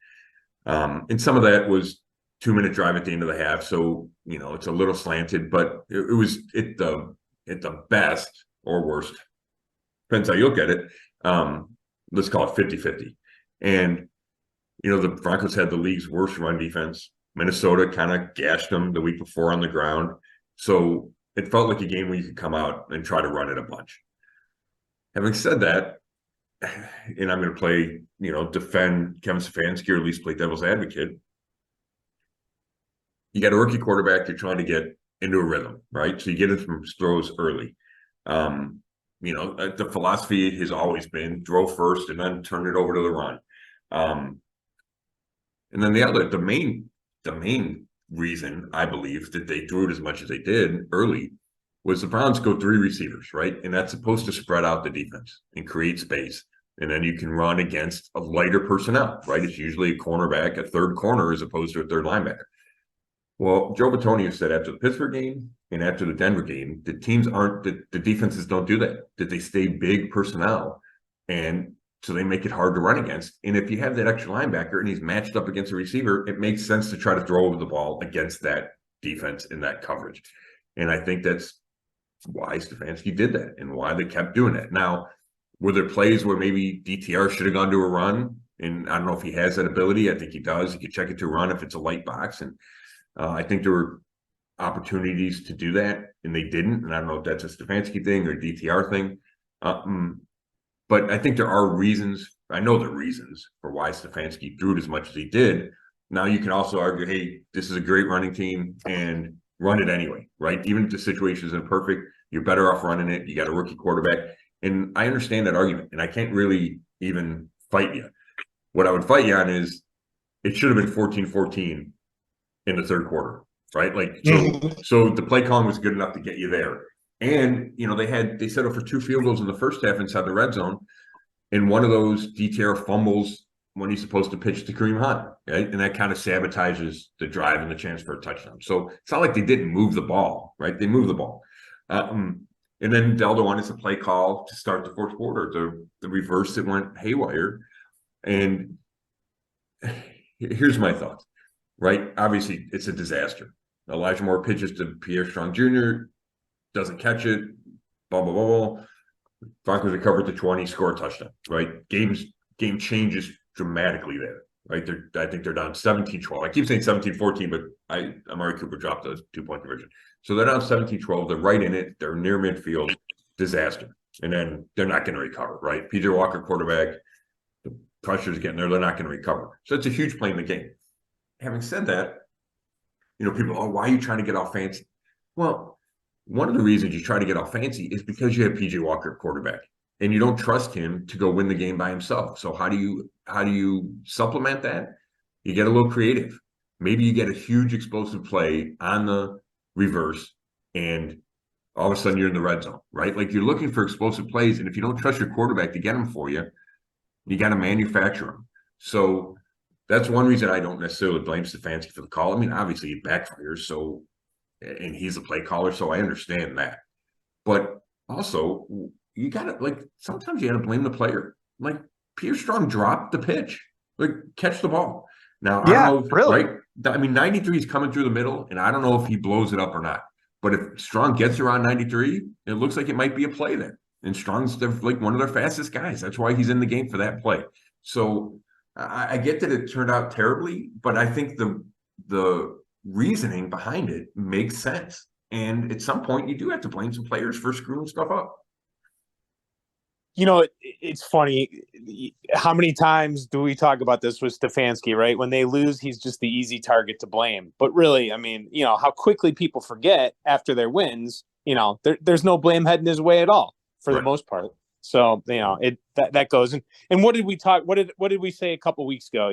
And some of that was 2-minute drive at the end of the half. So, it's a little slanted, but it was at the best or worst. Depends how you look at it. Let's call it 50-50. And, the Broncos had the league's worst run defense. Minnesota kind of gashed them the week before on the ground. So it felt like a game where you could come out and try to run it a bunch. Having said that, and I'm going to play, defend Kevin Stefanski, or at least play devil's advocate. You got a rookie quarterback you're trying to get into a rhythm, right? So you get it from throws early. The philosophy has always been throw first and then turn it over to the run. And then the main reason I believe that they threw it as much as they did early was the Browns go 3 receivers, right? And that's supposed to spread out the defense and create space. And then you can run against a lighter personnel, right? It's usually a cornerback, a third corner, as opposed to a third linebacker. Well, Joe Bitonio said after the Pittsburgh game and after the Denver game, the defenses don't do that they stay big personnel. And so they make it hard to run against. And if you have that extra linebacker and he's matched up against a receiver, it makes sense to try to throw over the ball against that defense in that coverage. And I think that's why Stefanski did that and why they kept doing that. Now, were there plays where maybe DTR should have gone to a run? And I don't know if he has that ability. I think he does. He could check it to a run if it's a light box. And I think there were opportunities to do that, and they didn't. And I don't know if that's a Stefanski thing or a DTR thing. But I think there are reasons. I know the reasons for why Stefanski threw it as much as he did. Now you can also argue, hey, this is a great running team and run it anyway, right? Even if the situation isn't perfect, you're better off running it. You got a rookie quarterback. And I understand that argument, and I can't really even fight you. What I would fight you on is it should have been 14-14 in the third quarter, right? So the play calling was good enough to get you there. And, they set up for 2 field goals in the first half inside the red zone. And one of those, DTR fumbles when he's supposed to pitch to Kareem Hunt, right? And that kind of sabotages the drive and the chance for a touchdown. So it's not like they didn't move the ball, right? They moved the ball. And then Deldo wanted a play call to start the fourth quarter. The reverse that went haywire. And here's my thoughts, right? Obviously, it's a disaster. Elijah Moore pitches to Pierre Strong Jr., doesn't catch it, blah, blah, blah, blah. Broncos recover to 20, score a touchdown, right? Game changes dramatically there, right? I think they're down 17-12. I keep saying 17-14, but Amari Cooper dropped a 2-point conversion. So they're down 17-12. They're right in it. They're near midfield. Disaster. And then they're not going to recover, right? P.J. Walker, quarterback, the pressure's getting there. They're not going to recover. So it's a huge play in the game. Having said that, people, why are you trying to get all fancy? Well, one of the reasons you try to get all fancy is because you have P.J. Walker quarterback and you don't trust him to go win the game by himself. So how do you supplement that? You get a little creative. Maybe you get a huge explosive play on the reverse and all of a sudden you're in the red zone, right? Like you're looking for explosive plays. And if you don't trust your quarterback to get them for you, you got to manufacture them. So that's one reason I don't necessarily blame Stefanski for the call. I mean, obviously he backfires. And he's a play caller, so I understand that. But also, you got to, sometimes you got to blame the player. Like, Pierre Strong dropped the pitch. Catch the ball. Now, I don't know, really? Right? I mean, 93 is coming through the middle, and I don't know if he blows it up or not. But if Strong gets around 93, it looks like it might be a play there. And Strong's one of their fastest guys. That's why he's in the game for that play. So I get that it turned out terribly, but I think the reasoning behind it makes sense. And at some point, you do have to blame some players for screwing stuff up. It's funny. How many times do we talk about this with Stefanski, right? When they lose, he's just the easy target to blame. But really, I mean, how quickly people forget after their wins, there's no blame heading his way at all for the most part. So, that goes. And what did we talk? What did we say a couple weeks ago?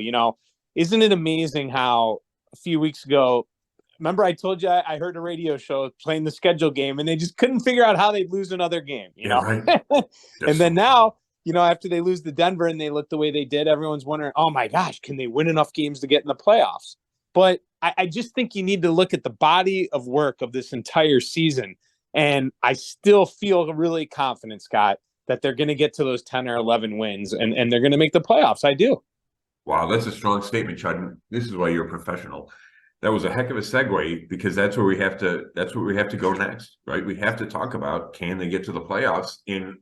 Isn't it amazing how a few weeks ago, remember I told you I heard a radio show playing the schedule game and they just couldn't figure out how they'd lose another game, Right. And then now, after they lose to Denver and they look the way they did, everyone's wondering, oh my gosh, can they win enough games to get in the playoffs? But I just think you need to look at the body of work of this entire season. And I still feel really confident, Scott, that they're going to get to those 10 or 11 wins and they're going to make the playoffs. I do. Wow, that's a strong statement, Chud. This is why you're a professional. That was a heck of a segue because that's where we have to go next, right? We have to talk about, can they get to the playoffs? And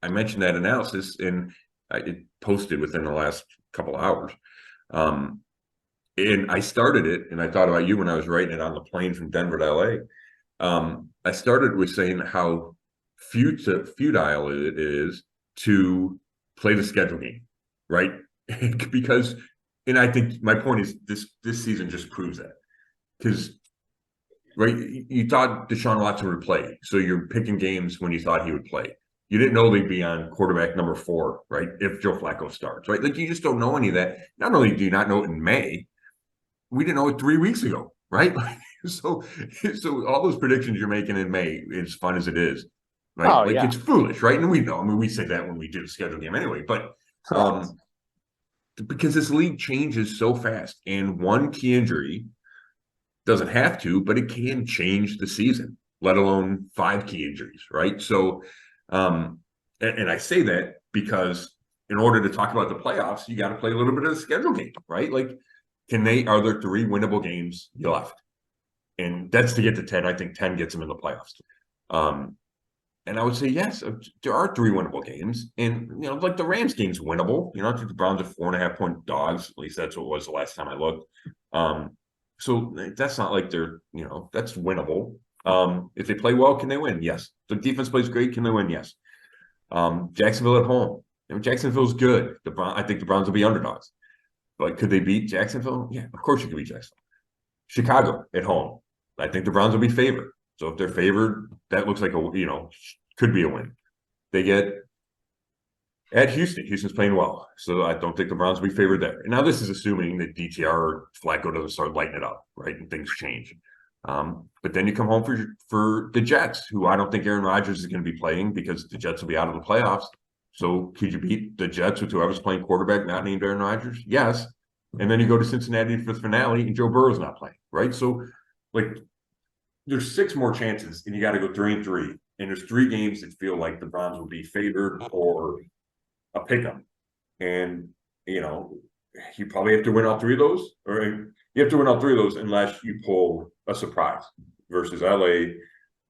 I mentioned that analysis and it posted within the last couple of hours. And I started it, and I thought about you when I was writing it on the plane from Denver to LA. I started with saying how futile it is to play the schedule game, right? Because, and I think my point is this season just proves that. Because, right, you thought Deshaun Watson would play, so you're picking games when you thought he would play. You didn't know they'd be on quarterback number 4, right, if Joe Flacco starts, right? Like, you just don't know any of that. Not only do you not know it in May, we didn't know it 3 weeks ago, right? So all those predictions you're making in May, as fun as it is, right? It's foolish, right? And we know. I mean, we say that when we do the schedule game anyway, but because this league changes so fast, and one key injury doesn't have to, but it can change the season, let alone 5 key injuries, right? So, and I say that because in order to talk about the playoffs, you got to play a little bit of the schedule game, right? Like, are there 3 winnable games left? And that's to get to 10. I think 10 gets them in the playoffs. And I would say, yes, there are 3 winnable games. And, like the Rams game's winnable. I think the Browns are 4.5-point dogs. At least that's what it was the last time I looked. So that's not like they're, that's winnable. If they play well, can they win? Yes. The defense plays great. Can they win? Yes. Jacksonville at home. Jacksonville's good. I think the Browns will be underdogs. But could they beat Jacksonville? Yeah, of course you could beat Jacksonville. Chicago at home. I think the Browns will be favored. So if they're favored, that looks like could be a win. They get at Houston. Houston's playing well. So I don't think the Browns will be favored there. And now this is assuming that DTR or Flacco doesn't start lighting it up, right? And things change. But then you come home for the Jets, who I don't think Aaron Rodgers is going to be playing because the Jets will be out of the playoffs. So could you beat the Jets with whoever's playing quarterback not named Aaron Rodgers? Yes. And then you go to Cincinnati for the finale and Joe Burrow's not playing, right? So, there's 6 more chances and you got to go 3-3. And there's 3 games that feel like the Browns will be favored or a pick'em. And, you probably have to win all 3 of those, or you have to win all 3 of those unless you pull a surprise versus LA,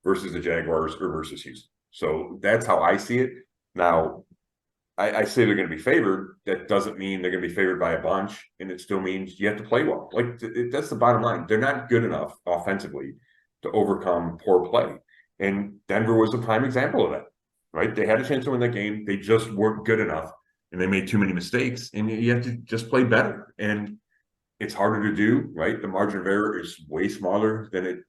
versus the Jaguars, or versus Houston. So that's how I see it. Now, I say they're going to be favored. That doesn't mean they're going to be favored by a bunch, and it still means you have to play well. That's the bottom line. They're not good enough offensively to overcome poor play. And Denver was a prime example of that, right? They had a chance to win that game. They just weren't good enough, and they made too many mistakes, and you have to just play better. And it's harder to do, right? The margin of error is way smaller than it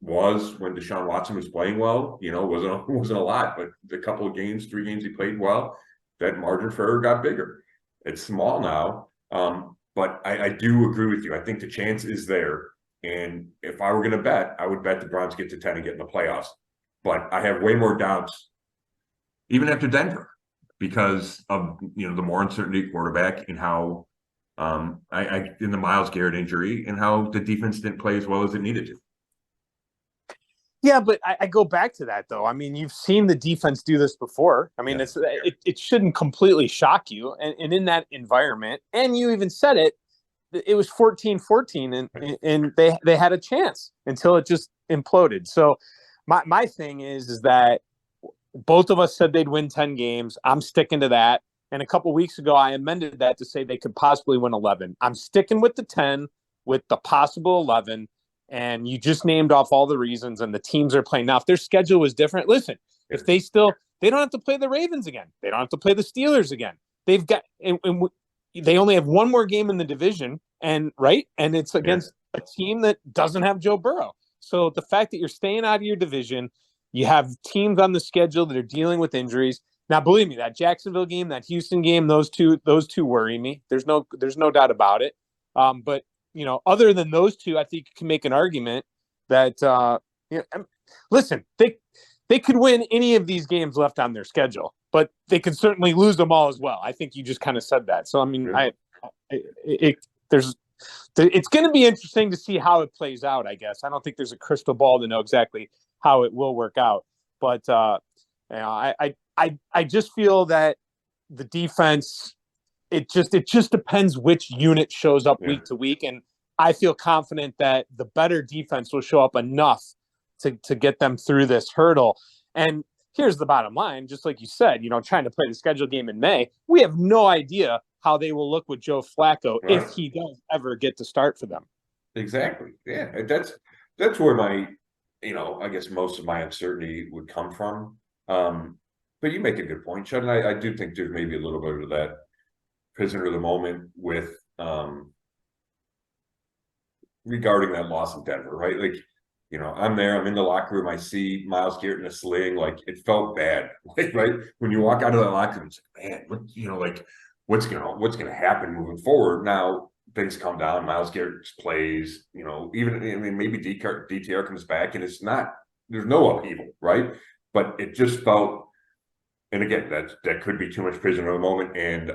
was when Deshaun Watson was playing well. It wasn't a lot, but the couple of games, 3 games he played well, that margin for error got bigger. It's small now, but I do agree with you. I think the chance is there. And if I were going to bet, I would bet the Browns get to 10 and get in the playoffs. But I have way more doubts, even after Denver, because of the more uncertainty at quarterback and how in the Myles Garrett injury and how the defense didn't play as well as it needed to. Yeah, but I go back to that, though. I mean, you've seen the defense do this before. I mean, it shouldn't completely shock you. And in that environment, and you even said it was 14-14, and they had a chance until it just imploded. So my thing is that both of us said they'd win 10 games. I'm sticking to that. And a couple weeks ago, I amended that to say they could possibly win 11. I'm sticking with the 10 with the possible 11. And you just named off all the reasons, and the teams are playing. Now, if their schedule was different, listen, if they still They don't have to play the Ravens again. They don't have to play the Steelers again. They've got and they only have one more game in the division, and it's against a team that doesn't have Joe Burrow. So the fact that you're staying out of your division, you have teams on the schedule that are dealing with injuries. Now, believe me, that Jacksonville game, that Houston game, those two worry me. There's no doubt about it. But other than those two, I think you can make an argument that listen, they could win any of these games left on their schedule, but they could certainly lose them all as well. I think you just kind of said that. So I mean, it's going to be interesting to see how it plays out. I guess I don't think there's a crystal ball to know exactly how it will work out, but I just feel that the defense, it just depends which unit shows up week to week, and I feel confident that the better defense will show up enough to get them through this hurdle. And here's the bottom line, just like you said, trying to play the scheduled game in May, we have no idea how they will look with Joe Flacco if he does ever get to start for them. Exactly. Yeah, that's where my, I guess most of my uncertainty would come from. But you make a good point, Chud, and I do think there's maybe a little bit of that prisoner of the moment with regarding that loss in Denver, right? Like, I'm in the locker room, I see Myles Garrett in a sling, like it felt bad, right? When you walk out of that locker room, it's like, man, what's gonna happen moving forward? Now things come down, Myles Garrett plays, maybe DTR comes back and there's no upheaval, right? But it just felt, and again, that could be too much prisoner of the moment, and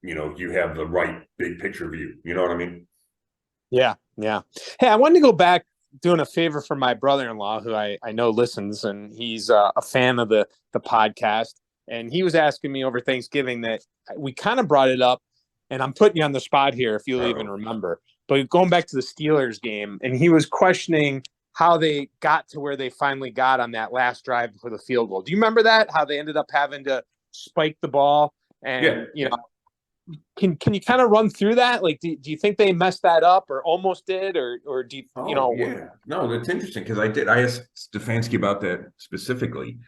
you have the right big picture view. You know what I mean? Yeah. Hey, I wanted to go back, doing a favor for my brother-in-law, who I know listens, and he's a fan of the podcast. And he was asking me over Thanksgiving that we kind of brought it up, and I'm putting you on the spot here if you'll even remember. But going back to the Steelers game, and he was questioning how they got to where they finally got on that last drive for the field goal. Do you remember that? How they ended up having to spike the ball? And, can you kind of run through that? Like, do you think they messed that up or almost did? Or do you, Yeah. No, that's interesting because I asked Stefanski about that specifically.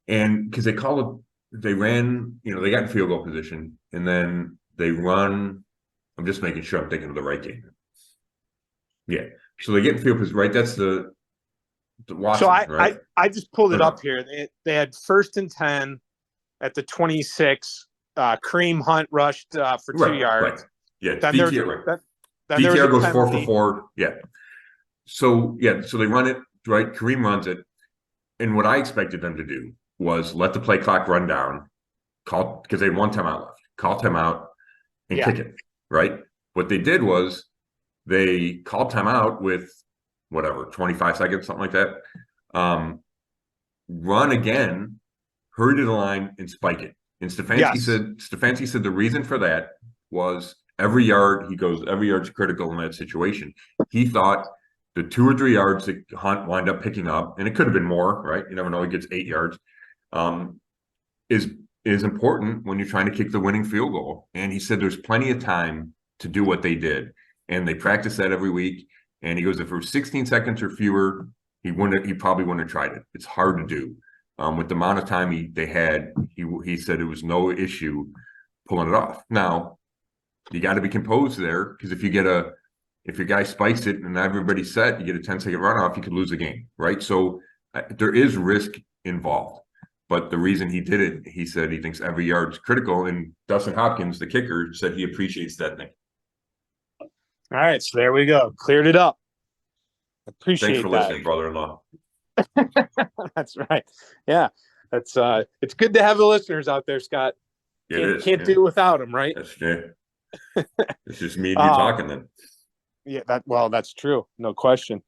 And because they ran, they got in field goal position and then they run. I'm just making sure I'm thinking of the right game. Yeah. So they get in field position, right? That's the Washington, so right? I just pulled it up here. They had 1st and 10 at the 26. Kareem Hunt rushed for 2 yards. Right. Yeah, then DTR, right. Then DTR goes 4 for 4. Yeah. So they run it, right? Kareem runs it. And what I expected them to do was let the play clock run down, because they had 1 timeout left, call timeout and kick it, right? What they did was they called timeout with 25 seconds, something like that. Run again, hurry to the line and spike it. And Stefanski said the reason for that was every yard's critical in that situation. He thought the 2 or 3 yards that Hunt wind up picking up, and it could have been more, right? You never know, he gets 8 yards, is important when you're trying to kick the winning field goal. And he said there's plenty of time to do what they did. And they practice that every week. And he goes, if it was 16 seconds or fewer, he probably wouldn't have tried it. It's hard to do. With the amount of time they had, he said it was no issue pulling it off. Now, you got to be composed there, because if your guy spikes it and everybody's set, you get a 10-second runoff, you could lose the game, right? So there is risk involved. But the reason he did it, he said he thinks every yard's critical. And Dustin Hopkins, the kicker, said he appreciates that thing. All right, so there we go. Cleared it up. Appreciate Thanks for listening, brother-in-law. That's right. Yeah, that's it's good to have the listeners out there, Scott. Can't do it without them, right? That's true. It's just me and you talking then. Yeah, that's true, no question.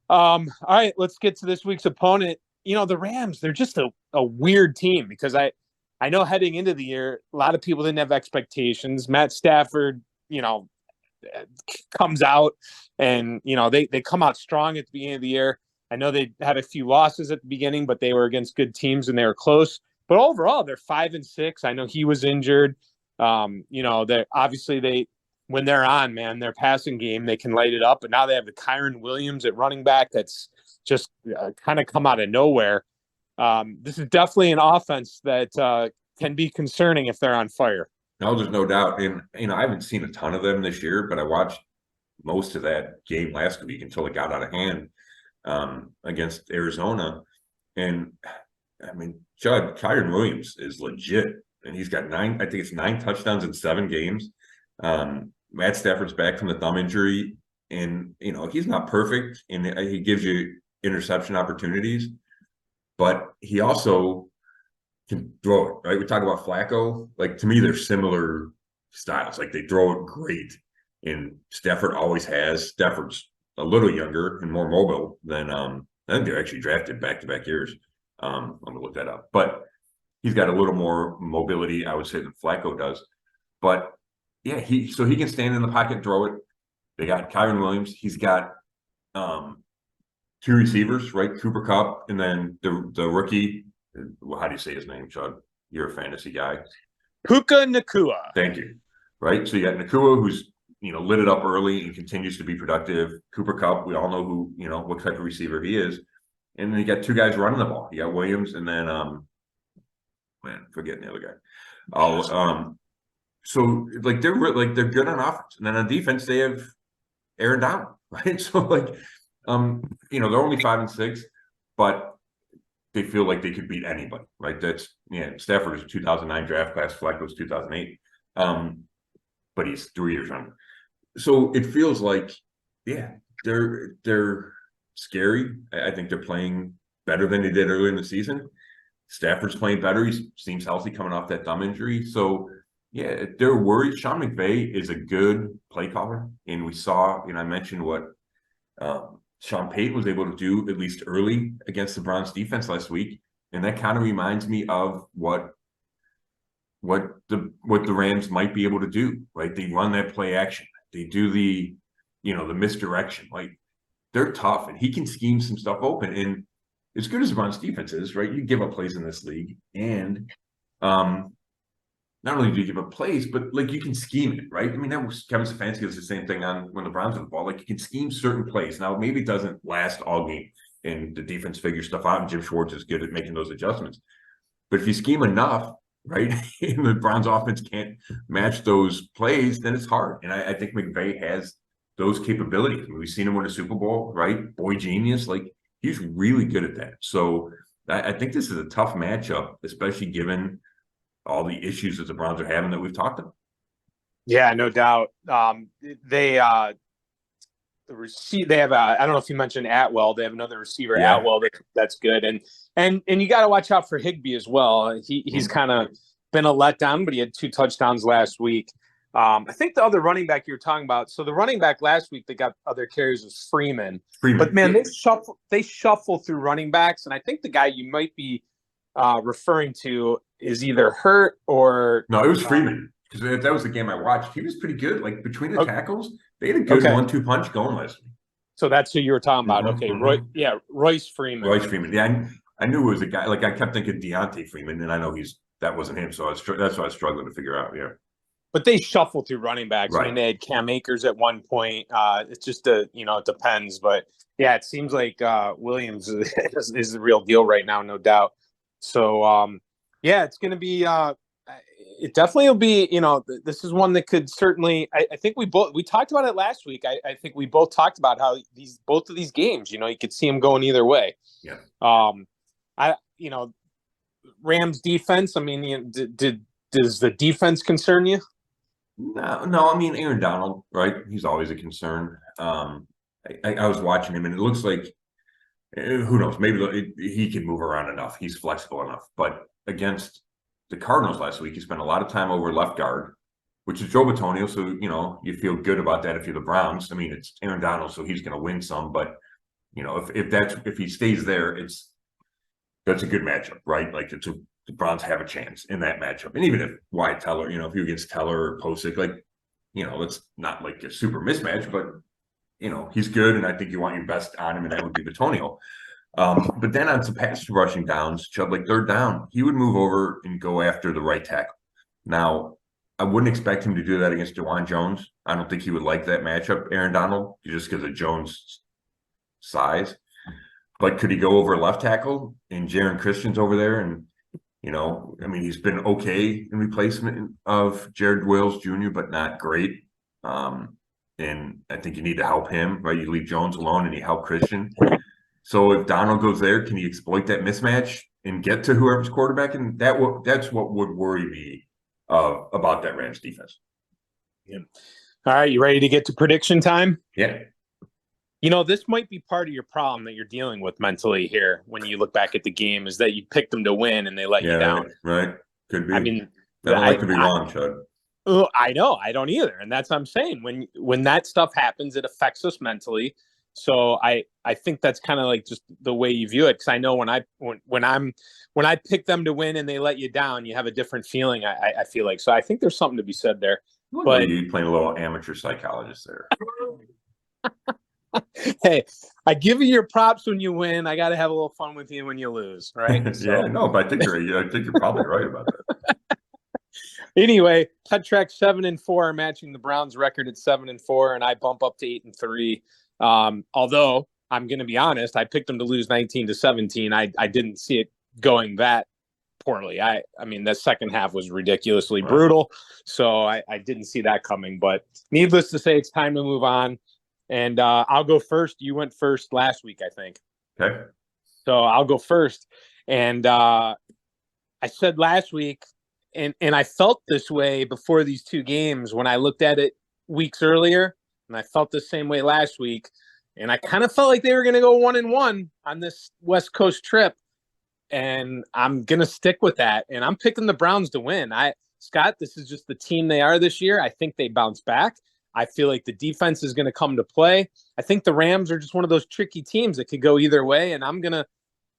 All right, let's get to this week's opponent. The Rams, they're just a weird team, because I know heading into the year, a lot of people didn't have expectations. Matt Stafford, comes out and, they come out strong at the beginning of the year. I know they had a few losses at the beginning, but they were against good teams and they were close. But overall, they're 5-6. I know he was injured. They're obviously when they're on, man, their passing game, they can light it up. But now they have the Kyron Williams at running back that's just kind of come out of nowhere. This is definitely an offense that can be concerning if they're on fire. No, there's no doubt. And, I haven't seen a ton of them this year, but I watched most of that game last week until it got out of hand against Arizona. And, Kyren Williams is legit. And he's got 9 touchdowns in 7 games. Matt Stafford's back from the thumb injury. And, he's not perfect. And he gives you interception opportunities. But he also can throw it, right? We talk about Flacco. Like, to me, they're similar styles. Like, they throw it great. And Stafford always has. Stafford's a little younger and more mobile than I think they're actually drafted back-to-back years. I'm going to look that up. But he's got a little more mobility, I would say, than Flacco does. But, yeah, he can stand in the pocket and throw it. They got Kyren Williams. He's got 2 receivers, right? Cooper Kupp, and then the rookie. Well, how do you say his name, Chud? You're a fantasy guy. Puka Nacua. Thank you. Right? So you got Nacua, who's, lit it up early and continues to be productive. Cooper Kupp, we all know who, what type of receiver he is. And then you got 2 guys running the ball. You got Williams and then, forgetting the other guy. So like they're good on offense. And then on defense, they have Aaron Donald, right? So they're only 5-6, but they feel like they could beat anybody, right? Stafford is a 2009 draft class, Flacco's 2008. But he's 3 years younger. So it feels like, they're scary. I think they're playing better than they did earlier in the season. Stafford's playing better. He seems healthy coming off that thumb injury. So, they're worried. Sean McVay is a good play caller. And we saw, I mentioned what Sean Payton was able to do, at least early, against the Browns defense last week. And that kind of reminds me of what the Rams might be able to do, right? They run that play action. They do the misdirection. Like, they're tough, and he can scheme some stuff open. And as good as the Browns defense is, right, you give up plays in this league, and not only do you give up plays, but like you can scheme it, right? That was Kevin Stefanski does the same thing on when the Browns have the ball. Like, you can scheme certain plays. Now, maybe it doesn't last all game, and the defense figures stuff out, and Jim Schwartz is good at making those adjustments. But if you scheme enough, right, and the Browns offense can't match those plays, then it's hard. And I think McVay has those capabilities. We've seen him win a Super Bowl, right? Boy genius. Like, he's really good at that. So I think this is a tough matchup, especially given all the issues that the Browns are having that we've talked about. Yeah, no doubt. They have I don't know if you mentioned Atwell. They have another receiver, Atwell, that's good. And you got to watch out for Higbee as well. He's kind of been a letdown, but he had 2 touchdowns last week. I think the other running back you were talking about. So the running back last week that got other carries was Freeman. But man, they shuffle through running backs, and I think the guy you might be referring to is either hurt or no. It was Freeman, because that was the game I watched. He was pretty good. Like, between the tackles, they had a good 1-2 punch going last week. So that's who you were talking about. Okay, Royce Freeman. Royce Freeman. Yeah, I knew it was a guy. Like, I kept thinking Deontay Freeman, and I know that wasn't him. So that's what I was struggling to figure out. Yeah. But they shuffle through running backs. Right. They had Cam Akers at one point. It's just it depends. But yeah, it seems like Williams is the real deal right now, no doubt. So it's going to be. It definitely will be. This is one that could certainly. I think we talked about it last week. I think we both talked about how both of these games. You could see them going either way. Yeah. Rams defense. Does the defense concern you? No. Aaron Donald, right? He's always a concern. I was watching him, and it looks like, who knows? Maybe he can move around enough. He's flexible enough. But against the Cardinals last week, he spent a lot of time over left guard, which is Joe Bitonio. So you feel good about that if you're the Browns. It's Aaron Donald, so he's going to win some. But if he stays there, that's a good matchup, right? Like, the Browns have a chance in that matchup. And even if Wyatt Teller, if you're against Teller or Posick, it's not like a super mismatch, but, he's good. And I think you want your best on him, and that would be Bitonio. But then on some pass rushing downs, Chubb, like 3rd down, he would move over and go after the right tackle. Now, I wouldn't expect him to do that against DeJuan Jones. I don't think he would like that matchup, Aaron Donald, just because of Jones' size. but could he go over left tackle and Jaron Christian's over there? And, I mean, he's been okay in replacement of Jared Wills Jr., but not great. And I think you need to help him, right? You leave Jones alone and you help Christian. So if Donald goes there, can he exploit that mismatch and get to whoever's quarterback? And that's what would worry me about that Rams defense. Yeah. All right, you ready to get to prediction time? Yeah. This might be part of your problem that you're dealing with mentally here when you look back at the game, is that you picked them to win and they let you down. Right. Could be. I mean, I don't like to be wrong, Chud. Oh, I know. I don't either. And that's what I'm saying. When that stuff happens, it affects us mentally. So I think that's kind of like just the way you view it. Because I know when I pick them to win and they let you down, you have a different feeling. I feel like. So I think there's something to be said there. But you playing a little amateur psychologist there. Hey, I give you your props when you win. I got to have a little fun with you when you lose, right? So. Yeah, no, but I think you're probably right about that. Anyway, Petrak 7-4, matching the Browns' record at 7-4, and I bump up to 8-3. Although I'm going to be honest, I picked them to lose 19-17. I didn't see it going that poorly. I mean, the second half was ridiculously brutal, so I didn't see that coming. But needless to say, it's time to move on. And I'll go first. You went first last week, I think. Okay. So I'll go first. And I said last week, and I felt this way before these two games when I looked at it weeks earlier, and I felt the same way last week. And I kind of felt like they were going to go 1-1 on this West Coast trip. And I'm going to stick with that. And I'm picking the Browns to win. Scott, this is just the team they are this year. I think they bounce back. I feel like the defense is going to come to play. I think the Rams are just one of those tricky teams that could go either way. And I'm going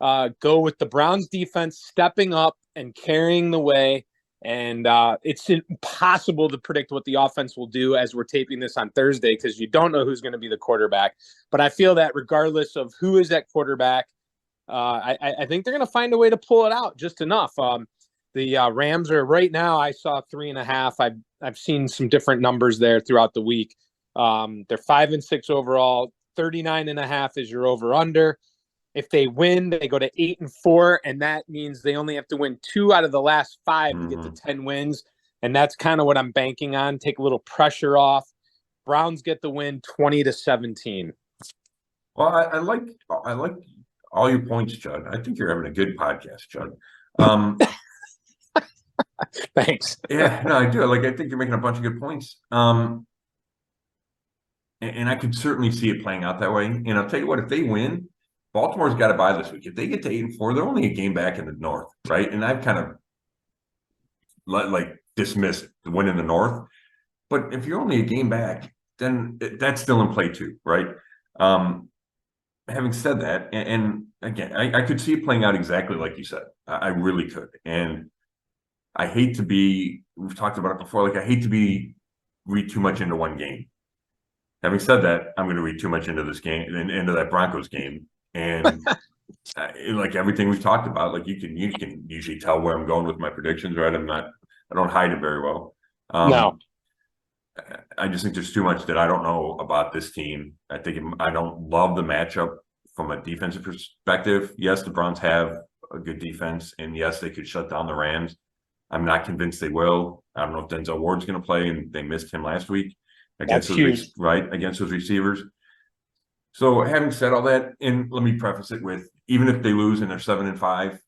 to go with the Browns defense stepping up and carrying the way. And it's impossible to predict what the offense will do as we're taping this on Thursday because you don't know who's going to be the quarterback. But I feel that regardless of who is at quarterback, I think they're going to find a way to pull it out just enough. The Rams are right now, I saw 3.5. I've seen some different numbers there throughout the week. They're 5-6 overall. 39.5 is your over under. If they win, they go to 8-4, and that means they only have to win 2 out of the last 5 to get to 10 wins. And that's kind of what I'm banking on. Take a little pressure off. Browns get the win 20-17. Well, I like all your points, Chud. I think you're having a good podcast, Chud. Thanks. Yeah, no, I do. I think you're making a bunch of good points. And I could certainly see it playing out that way. And I'll tell you what, if they win, Baltimore's got to bye this week. If they get to 8-4, they're only a game back in the North, right? And I've kind of dismissed the win in the North. But if you're only a game back, then that's still in play too, right? Having said that, and again, I could see it playing out exactly like you said. I really could. And I hate to be, we've talked about it before, I hate to read too much into one game. Having said that, I'm going to read too much into this game, into that Broncos game. And everything we've talked about, you can usually tell where I'm going with my predictions, right? I don't hide it very well. No. I just think there's too much that I don't know about this team. I don't love the matchup from a defensive perspective. Yes, the Browns have a good defense, and yes, they could shut down the Rams. I'm not convinced they will. I don't know if Denzel Ward's going to play, and they missed him last week against those receivers. So having said all that, and let me preface it with, even if they lose and they're 7-5,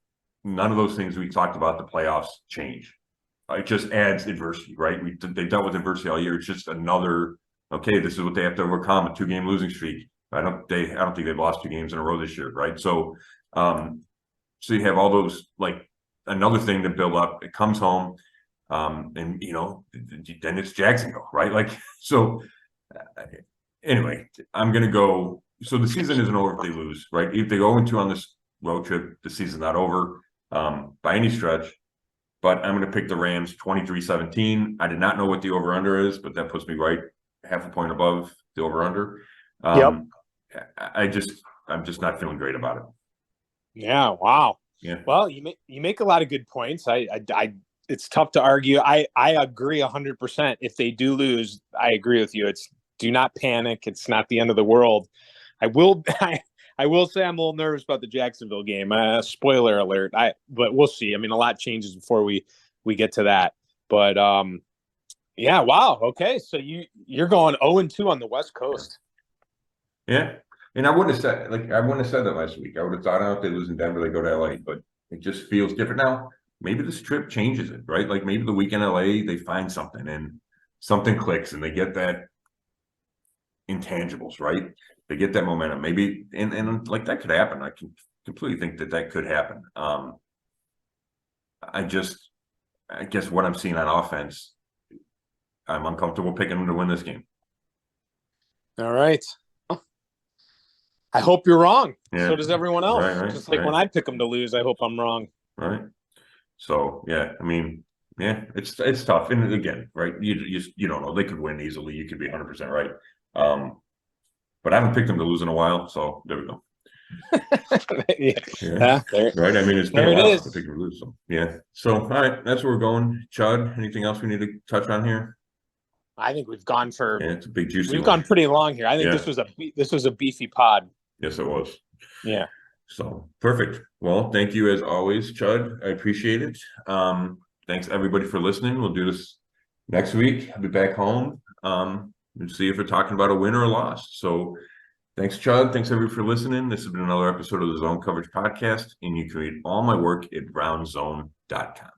none of those things we talked about the playoffs change. It just adds adversity, right? They dealt with adversity all year. It's just another, okay, this is what they have to overcome, a 2-game losing streak. I don't think they've lost 2 games in a row this year, right? So so you have all those, another thing to build up. It comes home, and then it's Jacksonville, right? Anyway, I'm going to go. So the season isn't over if they lose, right? If they go 0-2 on this road trip, the season's not over by any stretch. But I'm going to pick the Rams 23-17. I did not know what the over-under is, but that puts me right half a point above the over-under. Yep. I'm just not feeling great about it. Yeah. Wow. Yeah. Well, you make a lot of good points. It's tough to argue. I agree 100%. If they do lose, I agree with you. Do not panic. It's not the end of the world. I I will say I'm a little nervous about the Jacksonville game. Spoiler alert. But we'll see. I mean, a lot changes before we get to that. But yeah, wow. Okay, so you're going 0-2 on the West Coast. Yeah, and I wouldn't have said that last week. I would have thought, if they lose in Denver, they go to LA, but it just feels different now. Maybe this trip changes it, right? Like maybe the week in LA they find something and something clicks and they get that intangibles, right? They get that momentum. Maybe and like that could happen. I can completely think that could happen. I guess what I'm seeing on offense, I'm uncomfortable picking them to win this game. All right. I hope you're wrong. Yeah. So does everyone else. Right, Just like when I pick them to lose, I hope I'm wrong. Right. So yeah, I mean, yeah, it's tough. And again, right, you don't know. They could win easily. You could be 100% right. But I haven't picked them to lose in a while, so there we go. Yeah. Right. I mean, it's been a while is. since I picked them to lose. So yeah. So all right, that's where we're going. Chud, anything else we need to touch on here? I think we've gone for. Yeah, it's a big juicy. We've gone pretty long here. I think this was a beefy pod. Yes, it was. Yeah. So perfect. Well, thank you as always, Chud. I appreciate it. Thanks everybody for listening. We'll do this next week. I'll be back home. And see if we're talking about a win or a loss. So thanks, Chud. Thanks everybody for listening. This has been another episode of the Zone Coverage Podcast, and you can read all my work at brownzone.com.